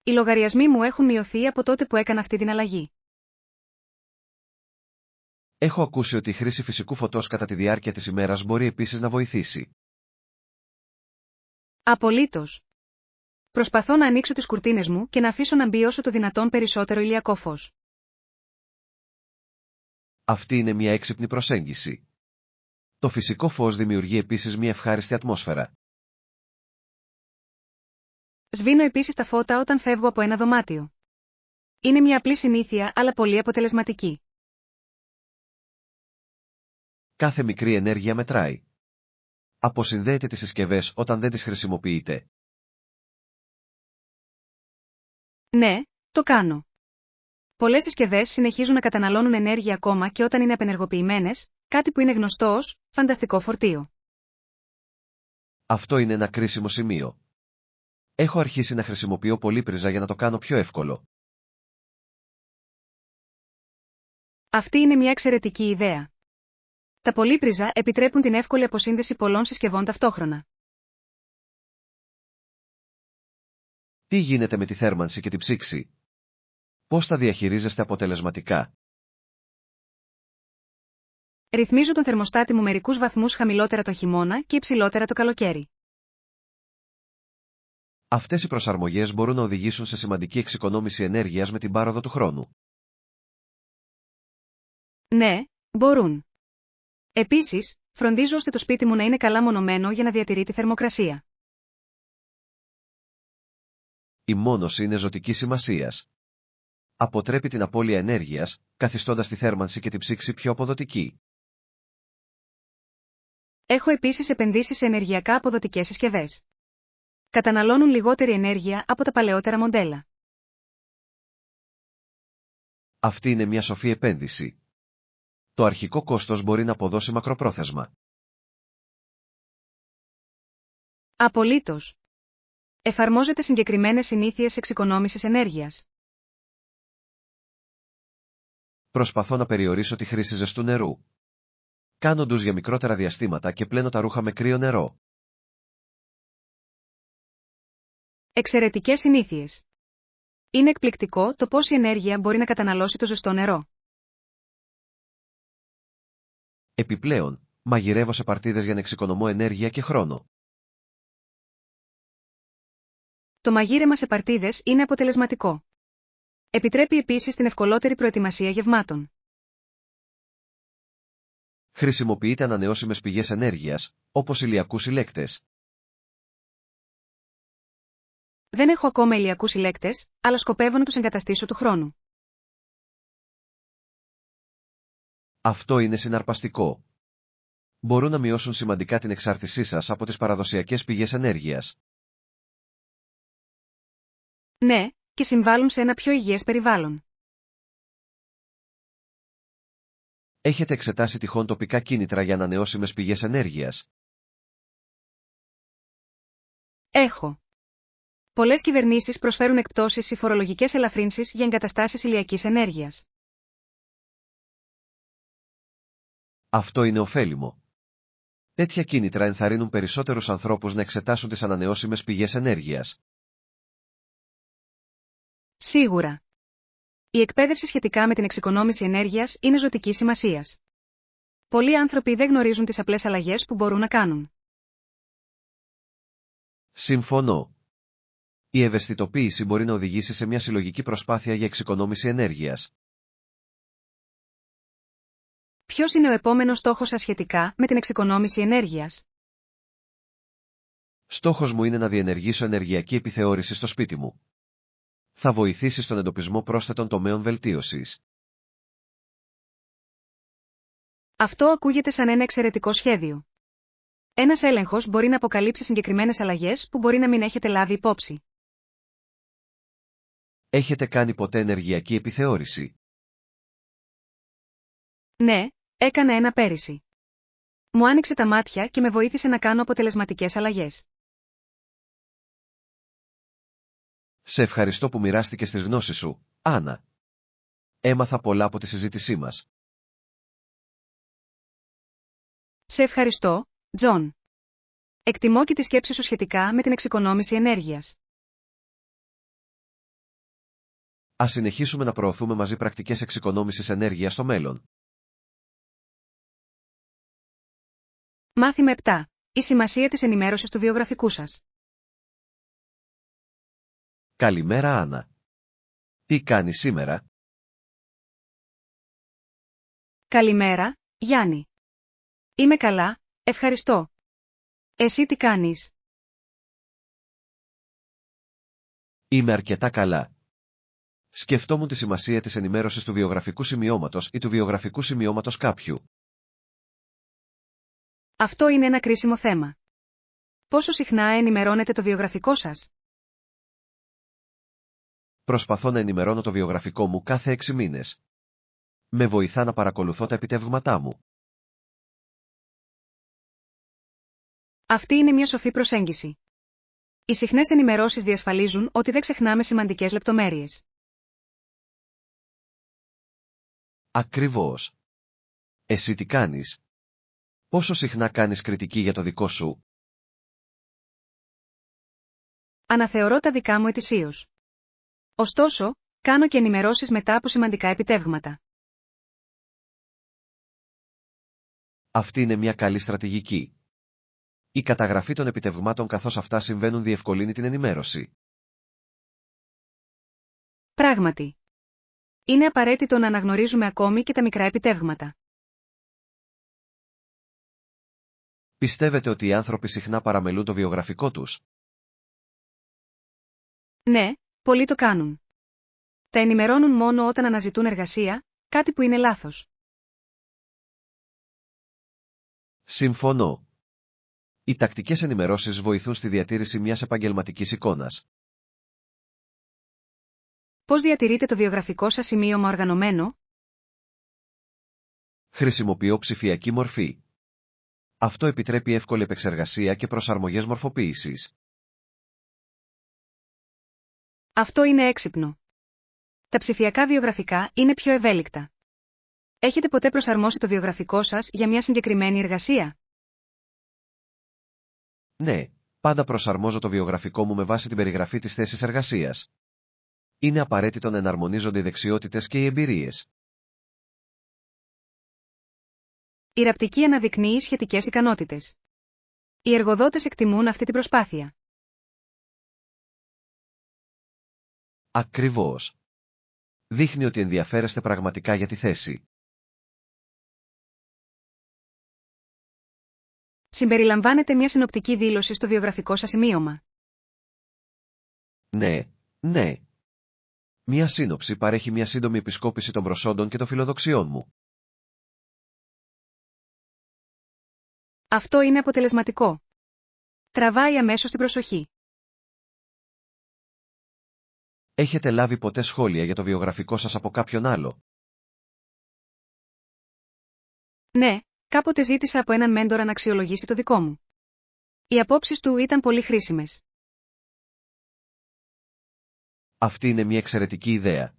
Οι λογαριασμοί μου έχουν μειωθεί από τότε που έκανα αυτή την αλλαγή. Έχω ακούσει ότι η χρήση φυσικού φωτός κατά τη διάρκεια της ημέρας μπορεί επίσης να βοηθήσει. Απολύτως. Προσπαθώ να ανοίξω τις κουρτίνες μου και να αφήσω να μπει όσο το δυνατόν περισσότερο ηλιακό φως. Αυτή είναι μια έξυπνη προσέγγιση. Το φυσικό φως δημιουργεί επίσης μια ευχάριστη ατμόσφαιρα. Σβήνω επίσης τα φώτα όταν φεύγω από ένα δωμάτιο. Είναι μια απλή συνήθεια αλλά πολύ αποτελεσματική. Κάθε μικρή ενέργεια μετράει. Αποσυνδέετε τις συσκευές όταν δεν τις χρησιμοποιείτε. Ναι, το κάνω. Πολλές συσκευές συνεχίζουν να καταναλώνουν ενέργεια ακόμα και όταν είναι απενεργοποιημένες, κάτι που είναι γνωστό ως φανταστικό φορτίο. Αυτό είναι ένα κρίσιμο σημείο. Έχω αρχίσει να χρησιμοποιώ πολύπριζα για να το κάνω πιο εύκολο. Αυτή είναι μια εξαιρετική ιδέα. Τα πολύπριζα επιτρέπουν την εύκολη αποσύνδεση πολλών συσκευών ταυτόχρονα. Τι γίνεται με τη θέρμανση και την ψήξη? Πώς τα διαχειρίζεστε αποτελεσματικά? Ρυθμίζω τον θερμοστάτη μου μερικούς βαθμούς χαμηλότερα το χειμώνα και υψηλότερα το καλοκαίρι. Αυτές οι προσαρμογές μπορούν να οδηγήσουν σε σημαντική εξοικονόμηση ενέργειας με την πάροδο του χρόνου. Ναι, μπορούν. Επίσης, φροντίζω ώστε το σπίτι μου να είναι καλά μονωμένο για να διατηρεί τη θερμοκρασία. Η μόνωση είναι ζωτικής σημασίας. Αποτρέπει την απώλεια ενέργειας, καθιστώντας τη θέρμανση και την ψήξη πιο αποδοτική. Έχω επίσης επενδύσει σε ενεργειακά αποδοτικές συσκευές. Καταναλώνουν λιγότερη ενέργεια από τα παλαιότερα μοντέλα. Αυτή είναι μια σοφή επένδυση. Το αρχικό κόστος μπορεί να αποδώσει μακροπρόθεσμα. Απολύτως. Εφαρμόζετε συγκεκριμένες συνήθειες εξοικονόμησης ενέργειας. Προσπαθώ να περιορίσω τη χρήση ζεστού νερού. Κάνω ντους για μικρότερα διαστήματα και πλένω τα ρούχα με κρύο νερό. Εξαιρετικές συνήθειες. Είναι εκπληκτικό το πόση ενέργεια μπορεί να καταναλώσει το ζεστό νερό. Επιπλέον, μαγειρεύω σε παρτίδες για να εξοικονομώ ενέργεια και χρόνο. Το μαγείρεμα σε παρτίδες είναι αποτελεσματικό. Επιτρέπει επίσης την ευκολότερη προετοιμασία γευμάτων. Χρησιμοποιείται ανανεώσιμες πηγές ενέργειας, όπως ηλιακούς συλλέκτες. Δεν έχω ακόμα ηλιακούς συλλέκτες, αλλά σκοπεύω να τους εγκαταστήσω του χρόνου. Αυτό είναι συναρπαστικό. Μπορούν να μειώσουν σημαντικά την εξάρτησή σας από τις παραδοσιακές πηγές ενέργειας. Ναι, και συμβάλλουν σε ένα πιο υγιές περιβάλλον. Έχετε εξετάσει τυχόν τοπικά κίνητρα για ανανεώσιμες πηγές ενέργειας? Έχω. Πολλές κυβερνήσεις προσφέρουν εκπτώσεις ή φορολογικές ελαφρύνσεις για εγκαταστάσεις ηλιακής ενέργειας. Αυτό είναι ωφέλιμο. Τέτοια κίνητρα ενθαρρύνουν περισσότερους ανθρώπους να εξετάσουν τις ανανεώσιμες πηγές ενέργειας. Σίγουρα. Η εκπαίδευση σχετικά με την εξοικονόμηση ενέργειας είναι ζωτικής σημασίας. Πολλοί άνθρωποι δεν γνωρίζουν τις απλές αλλαγές που μπορούν να κάνουν. Συμφωνώ. Η ευαισθητοποίηση μπορεί να οδηγήσει σε μια συλλογική προσπάθεια για εξοικονόμηση ενέργειας. Ποιος είναι ο επόμενος στόχος σας σχετικά με την εξοικονόμηση ενέργειας? Στόχος μου είναι να διενεργήσω ενεργειακή επιθεώρηση στο σπίτι μου. Θα βοηθήσει στον εντοπισμό πρόσθετων τομέων βελτίωσης. Αυτό ακούγεται σαν ένα εξαιρετικό σχέδιο. Ένας έλεγχος μπορεί να αποκαλύψει συγκεκριμένες αλλαγές που μπορεί να μην έχετε λάβει υπόψη. Έχετε κάνει ποτέ ενεργειακή επιθεώρηση? Ναι, έκανα ένα πέρυσι. Μου άνοιξε τα μάτια και με βοήθησε να κάνω αποτελεσματικές αλλαγές. Σε ευχαριστώ που μοιράστηκες τις γνώσεις σου, Άννα. Έμαθα πολλά από τη συζήτησή μας. Σε ευχαριστώ, Τζον. Εκτιμώ και τη σκέψη σου σχετικά με την εξοικονόμηση ενέργειας. Ας συνεχίσουμε να προωθούμε μαζί πρακτικές εξοικονόμησης ενέργειας στο μέλλον. Μάθημα 7. Η σημασία της ενημέρωσης του βιογραφικού σας. Καλημέρα, Άννα. Τι κάνεις σήμερα? Καλημέρα, Γιάννη. Είμαι καλά, ευχαριστώ. Εσύ τι κάνεις? Είμαι αρκετά καλά. Σκεφτόμουν τη σημασία της ενημέρωσης του βιογραφικού σημειώματος ή του βιογραφικού σημειώματος κάποιου. Αυτό είναι ένα κρίσιμο θέμα. Πόσο συχνά ενημερώνετε το βιογραφικό σας? Προσπαθώ να ενημερώνω το βιογραφικό μου κάθε 6 μήνες. Με βοηθά να παρακολουθώ τα επιτεύγματά μου. Αυτή είναι μια σοφή προσέγγιση. Οι συχνές ενημερώσεις διασφαλίζουν ότι δεν ξεχνάμε σημαντικές λεπτομέρειες. Ακριβώς. Εσύ τι κάνεις? Πόσο συχνά κάνεις κριτική για το δικό σου? Αναθεωρώ τα δικά μου ετησίως. Ωστόσο, κάνω και ενημερώσεις μετά από σημαντικά επιτεύγματα. Αυτή είναι μια καλή στρατηγική. Η καταγραφή των επιτευγμάτων καθώς αυτά συμβαίνουν διευκολύνει την ενημέρωση. Πράγματι. Είναι απαραίτητο να αναγνωρίζουμε ακόμη και τα μικρά επιτεύγματα. Πιστεύετε ότι οι άνθρωποι συχνά παραμελούν το βιογραφικό τους? Ναι, πολλοί το κάνουν. Τα ενημερώνουν μόνο όταν αναζητούν εργασία, κάτι που είναι λάθος. Συμφωνώ. Οι τακτικές ενημερώσεις βοηθούν στη διατήρηση μιας επαγγελματικής εικόνας. Πώς διατηρείτε το βιογραφικό σας σημείωμα οργανωμένο? Χρησιμοποιώ ψηφιακή μορφή. Αυτό επιτρέπει εύκολη επεξεργασία και προσαρμογές μορφοποίησης. Αυτό είναι έξυπνο. Τα ψηφιακά βιογραφικά είναι πιο ευέλικτα. Έχετε ποτέ προσαρμόσει το βιογραφικό σας για μια συγκεκριμένη εργασία? Ναι, πάντα προσαρμόζω το βιογραφικό μου με βάση την περιγραφή της θέσης εργασίας. Είναι απαραίτητο να εναρμονίζονται οι δεξιότητες και οι εμπειρίες. Η ραπτική αναδεικνύει σχετικές ικανότητες. Οι εργοδότες εκτιμούν αυτή την προσπάθεια. Ακριβώς. Δείχνει ότι ενδιαφέρεστε πραγματικά για τη θέση. Συμπεριλαμβάνεται μια συνοπτική δήλωση στο βιογραφικό σας σημείωμα. Ναι, ναι. Μια σύνοψη παρέχει μια σύντομη επισκόπηση των προσόντων και των φιλοδοξιών μου. Αυτό είναι αποτελεσματικό. Τραβάει αμέσως την προσοχή. Έχετε λάβει ποτέ σχόλια για το βιογραφικό σας από κάποιον άλλο? Ναι, κάποτε ζήτησα από έναν μέντορα να αξιολογήσει το δικό μου. Οι απόψεις του ήταν πολύ χρήσιμες. Αυτή είναι μια εξαιρετική ιδέα.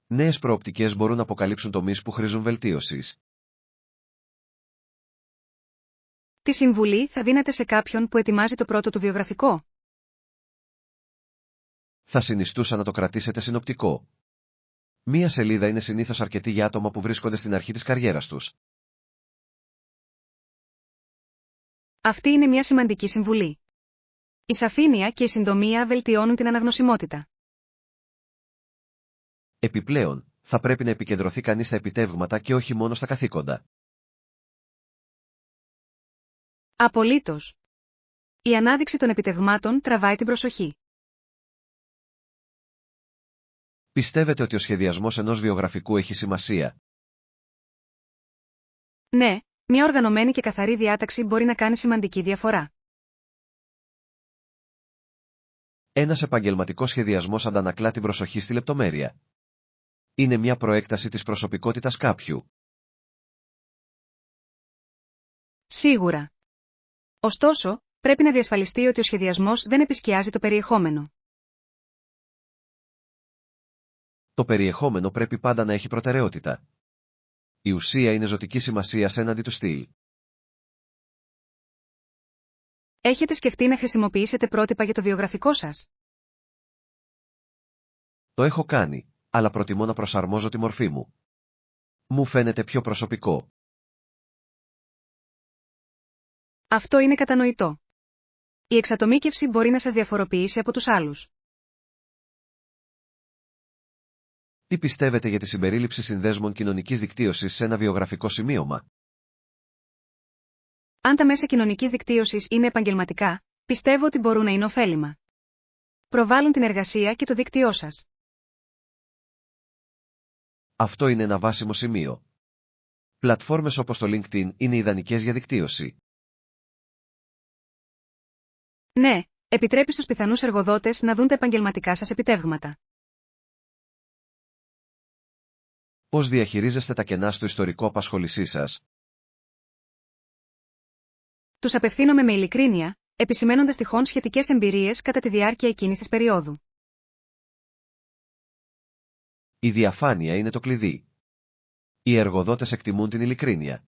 Νέες προοπτικές μπορούν να αποκαλύψουν τομείς που χρήζουν βελτίωσης. Τι συμβουλή θα δίνατε σε κάποιον που ετοιμάζει το πρώτο του βιογραφικό? Θα συνιστούσα να το κρατήσετε συνοπτικό. Μία σελίδα είναι συνήθως αρκετή για άτομα που βρίσκονται στην αρχή της καριέρας τους. Αυτή είναι μια σημαντική συμβουλή. Η σαφήνεια και η συντομία βελτιώνουν την αναγνωσιμότητα. Επιπλέον, θα πρέπει να επικεντρωθεί κανείς στα επιτεύγματα και όχι μόνο στα καθήκοντα. Απολύτως. Η ανάδειξη των επιτευγμάτων τραβάει την προσοχή. Πιστεύετε ότι ο σχεδιασμός ενός βιογραφικού έχει σημασία? Ναι, μια οργανωμένη και καθαρή διάταξη μπορεί να κάνει σημαντική διαφορά. Ένας επαγγελματικός σχεδιασμός αντανακλά την προσοχή στη λεπτομέρεια. Είναι μια προέκταση της προσωπικότητας κάποιου. Σίγουρα. Ωστόσο, πρέπει να διασφαλιστεί ότι ο σχεδιασμός δεν επισκιάζει το περιεχόμενο. Το περιεχόμενο πρέπει πάντα να έχει προτεραιότητα. Η ουσία είναι ζωτική σημασίας έναντι του στυλ. Έχετε σκεφτεί να χρησιμοποιήσετε πρότυπα για το βιογραφικό σας? Το έχω κάνει, αλλά προτιμώ να προσαρμόζω τη μορφή μου. Μου φαίνεται πιο προσωπικό. Αυτό είναι κατανοητό. Η εξατομίκευση μπορεί να σας διαφοροποιήσει από τους άλλους. Τι πιστεύετε για τη συμπερίληψη συνδέσμων κοινωνικής δικτύωσης σε ένα βιογραφικό σημείωμα? Αν τα μέσα κοινωνικής δικτύωσης είναι επαγγελματικά, πιστεύω ότι μπορούν να είναι ωφέλιμα. Προβάλλουν την εργασία και το δίκτυό σας. Αυτό είναι ένα βάσιμο σημείο. Πλατφόρμες όπως το LinkedIn είναι ιδανικές για δικτύωση. Ναι, επιτρέπει στους πιθανούς εργοδότες να δουν τα επαγγελματικά σας επιτεύγματα. Πώς διαχειρίζεστε τα κενά στο ιστορικό απασχόλησής σας? Τους απευθύνομαι με ειλικρίνεια, επισημαίνοντας τυχόν σχετικές εμπειρίες κατά τη διάρκεια εκείνης της περίοδου. Η διαφάνεια είναι το κλειδί. Οι εργοδότες εκτιμούν την ειλικρίνεια.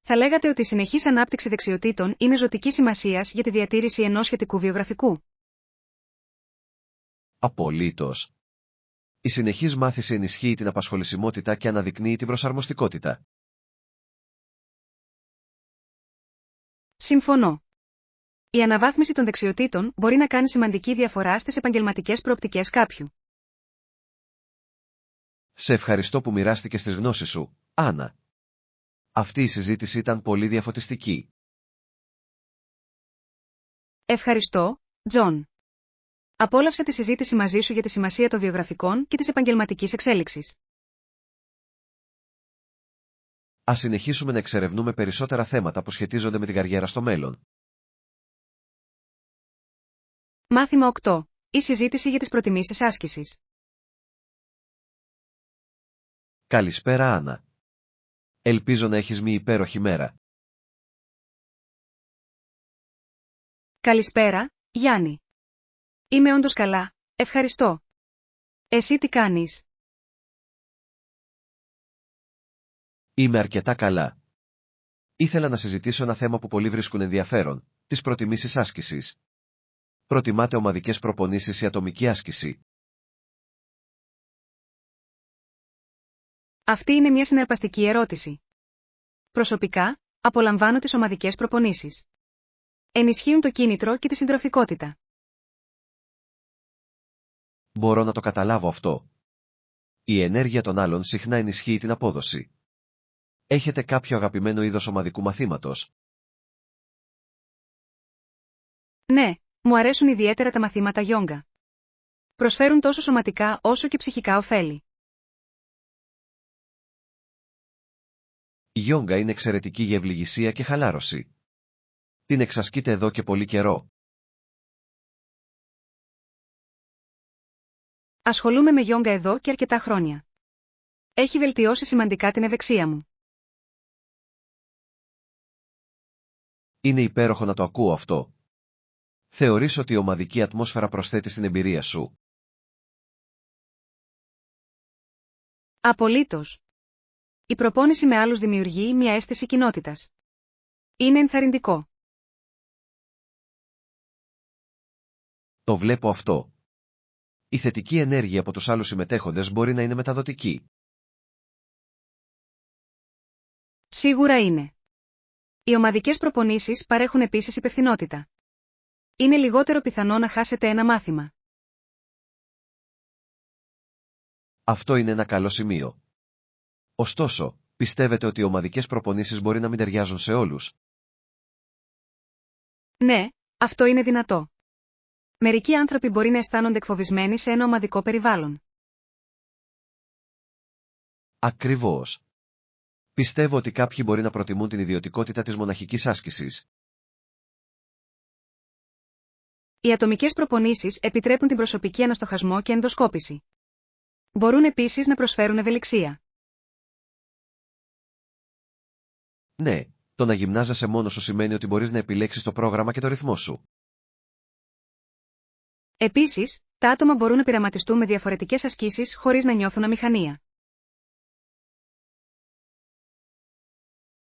Θα λέγατε ότι η συνεχής ανάπτυξη δεξιοτήτων είναι ζωτικής σημασίας για τη διατήρηση ενός σχετικού βιογραφικού? Απολύτως. Η συνεχής μάθηση ενισχύει την απασχολησιμότητα και αναδεικνύει την προσαρμοστικότητα. Συμφωνώ. Η αναβάθμιση των δεξιοτήτων μπορεί να κάνει σημαντική διαφορά στις επαγγελματικές προοπτικές κάποιου. Σε ευχαριστώ που μοιράστηκες τις γνώσεις σου, Άννα. Αυτή η συζήτηση ήταν πολύ διαφωτιστική. Ευχαριστώ, Τζον. Απόλαυσα τη συζήτηση μαζί σου για τη σημασία των βιογραφικών και της επαγγελματικής εξέλιξης. Ας συνεχίσουμε να εξερευνούμε περισσότερα θέματα που σχετίζονται με την καριέρα στο μέλλον. Μάθημα 8. Η συζήτηση για τις προτιμήσεις άσκησης. Καλησπέρα, Άννα. Ελπίζω να έχεις μια υπέροχη μέρα. Καλησπέρα, Γιάννη. Είμαι όντως καλά, ευχαριστώ. Εσύ τι κάνεις? Είμαι αρκετά καλά. Ήθελα να συζητήσω ένα θέμα που πολλοί βρίσκουν ενδιαφέρον, τις προτιμήσεις άσκησης. Προτιμάτε ομαδικές προπονήσεις ή ατομική άσκηση? Αυτή είναι μια συναρπαστική ερώτηση. Προσωπικά, απολαμβάνω τις ομαδικές προπονήσεις. Ενισχύουν το κίνητρο και τη συντροφικότητα. Μπορώ να το καταλάβω αυτό. Η ενέργεια των άλλων συχνά ενισχύει την απόδοση. Έχετε κάποιο αγαπημένο είδος ομαδικού μαθήματος? Ναι, μου αρέσουν ιδιαίτερα τα μαθήματα γιόγκα. Προσφέρουν τόσο σωματικά όσο και ψυχικά ωφέλη. Η γιόγκα είναι εξαιρετική για ευληγησία και χαλάρωση. Την εξασκείτε εδώ και πολύ καιρό? Ασχολούμαι με γιόγκα εδώ και αρκετά χρόνια. Έχει βελτιώσει σημαντικά την ευεξία μου. Είναι υπέροχο να το ακούω αυτό. Θεωρείς ότι η ομαδική ατμόσφαιρα προσθέτει στην εμπειρία σου? Απολύτως. Η προπόνηση με άλλους δημιουργεί μια αίσθηση κοινότητας. Είναι ενθαρρυντικό. Το βλέπω αυτό. Η θετική ενέργεια από τους άλλους συμμετέχοντες μπορεί να είναι μεταδοτική. Σίγουρα είναι. Οι ομαδικές προπονήσεις παρέχουν επίσης υπευθυνότητα. Είναι λιγότερο πιθανό να χάσετε ένα μάθημα. Αυτό είναι ένα καλό σημείο. Ωστόσο, πιστεύετε ότι οι ομαδικές προπονήσεις μπορεί να μην ταιριάζουν σε όλους? Ναι, αυτό είναι δυνατό. Μερικοί άνθρωποι μπορεί να αισθάνονται εκφοβισμένοι σε ένα ομαδικό περιβάλλον. Ακριβώς. Πιστεύω ότι κάποιοι μπορεί να προτιμούν την ιδιωτικότητα της μοναχικής άσκησης. Οι ατομικές προπονήσεις επιτρέπουν την προσωπική αναστοχασμό και ενδοσκόπηση. Μπορούν επίσης να προσφέρουν ευελιξία. Ναι, το να γυμνάζεσαι μόνος σου σημαίνει ότι μπορείς να επιλέξεις το πρόγραμμα και το ρυθμό σου. Επίσης, τα άτομα μπορούν να πειραματιστούν με διαφορετικές ασκήσεις χωρίς να νιώθουν αμηχανία.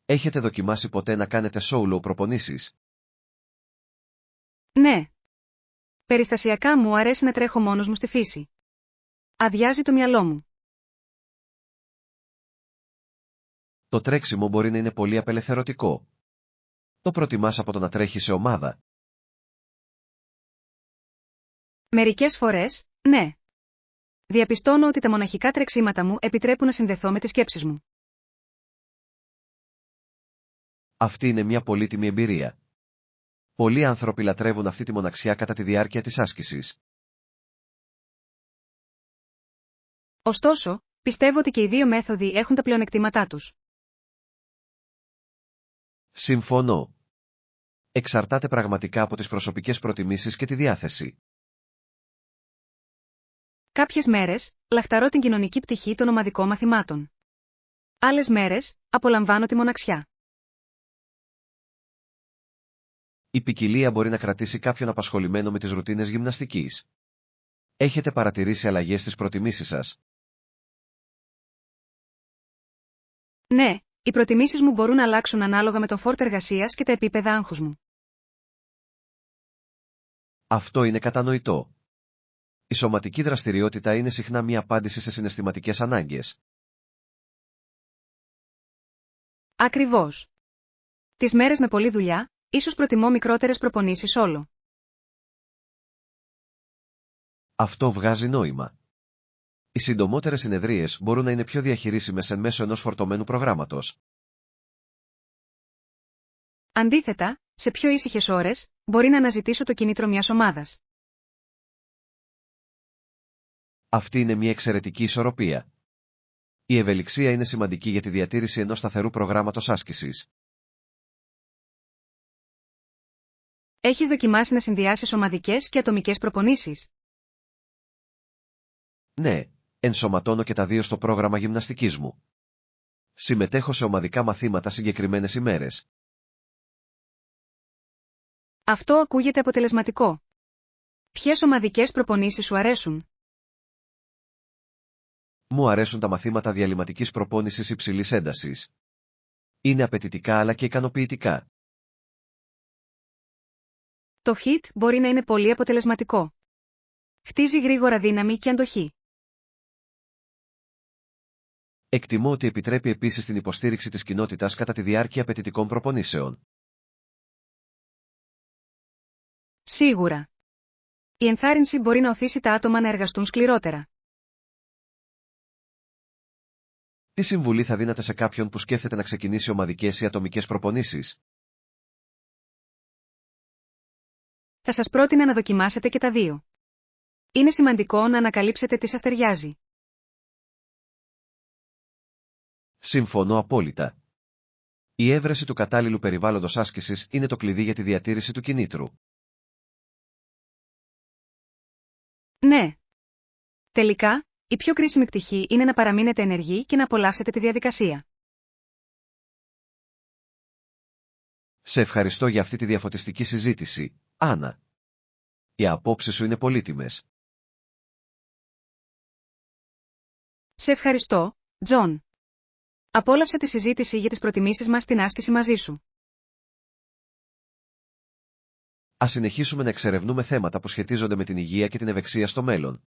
Έχετε δοκιμάσει ποτέ να κάνετε solo προπονήσεις? Ναι. Περιστασιακά μου αρέσει να τρέχω μόνος μου στη φύση. Αδειάζει το μυαλό μου. Το τρέξιμο μπορεί να είναι πολύ απελευθερωτικό. Το προτιμάς από το να τρέχεις σε ομάδα? Μερικές φορές, ναι. Διαπιστώνω ότι τα μοναχικά τρεξίματα μου επιτρέπουν να συνδεθώ με τις σκέψεις μου. Αυτή είναι μια πολύτιμη εμπειρία. Πολλοί άνθρωποι λατρεύουν αυτή τη μοναξιά κατά τη διάρκεια της άσκησης. Ωστόσο, πιστεύω ότι και οι δύο μέθοδοι έχουν τα πλεονεκτήματά τους. Συμφωνώ. Εξαρτάται πραγματικά από τις προσωπικές προτιμήσεις και τη διάθεση. Κάποιες μέρες, λαχταρώ την κοινωνική πτυχή των ομαδικών μαθημάτων. Άλλες μέρες, απολαμβάνω τη μοναξιά. Η ποικιλία μπορεί να κρατήσει κάποιον απασχολημένο με τις ρουτίνες γυμναστικής. Έχετε παρατηρήσει αλλαγές στις προτιμήσεις σας? Ναι, οι προτιμήσεις μου μπορούν να αλλάξουν ανάλογα με τον φόρτο εργασίας και τα επίπεδα άγχους μου. Αυτό είναι κατανοητό. Η σωματική δραστηριότητα είναι συχνά μία απάντηση σε συναισθηματικές ανάγκες. Ακριβώς. Τις μέρες με πολλή δουλειά, ίσως προτιμώ μικρότερες προπονήσεις όλο. Αυτό βγάζει νόημα. Οι συντομότερες συνεδρίες μπορούν να είναι πιο διαχειρίσιμες εν μέσω ενός φορτωμένου προγράμματος. Αντίθετα, σε πιο ήσυχες ώρες, μπορεί να αναζητήσω το κίνητρο μιας ομάδας. Αυτή είναι μια εξαιρετική ισορροπία. Η ευελιξία είναι σημαντική για τη διατήρηση ενός σταθερού προγράμματος άσκησης. Έχεις δοκιμάσει να συνδυάσεις ομαδικές και ατομικές προπονήσεις? Ναι, ενσωματώνω και τα δύο στο πρόγραμμα γυμναστικής μου. Συμμετέχω σε ομαδικά μαθήματα συγκεκριμένες ημέρες. Αυτό ακούγεται αποτελεσματικό. Ποιες ομαδικές προπονήσεις σου αρέσουν? Μου αρέσουν τα μαθήματα διαλυματικής προπόνησης υψηλής έντασης. Είναι απαιτητικά αλλά και ικανοποιητικά. Το HIIT μπορεί να είναι πολύ αποτελεσματικό. Χτίζει γρήγορα δύναμη και αντοχή. Εκτιμώ ότι επιτρέπει επίσης την υποστήριξη της κοινότητας κατά τη διάρκεια απαιτητικών προπονήσεων. Σίγουρα. Η ενθάρρυνση μπορεί να οθήσει τα άτομα να εργαστούν σκληρότερα. Τι συμβουλή θα δίνατε σε κάποιον που σκέφτεται να ξεκινήσει ομαδικές ή ατομικές προπονήσεις? Θα σας πρότεινα να δοκιμάσετε και τα δύο. Είναι σημαντικό να ανακαλύψετε τι σας ταιριάζει. Συμφωνώ απόλυτα. Η έβρεση του κατάλληλου περιβάλλοντος άσκησης είναι το κλειδί για τη διατήρηση του κινήτρου. Ναι. Τελικά, η πιο κρίσιμη πτυχή είναι να παραμείνετε ενεργοί και να απολαύσετε τη διαδικασία. Σε ευχαριστώ για αυτή τη διαφωτιστική συζήτηση, Άννα. Οι απόψεις σου είναι πολύτιμες. Σε ευχαριστώ, Τζον. Απόλαυσα τη συζήτηση για τις προτιμήσεις μας στην άσκηση μαζί σου. Ας συνεχίσουμε να εξερευνούμε θέματα που σχετίζονται με την υγεία και την ευεξία στο μέλλον.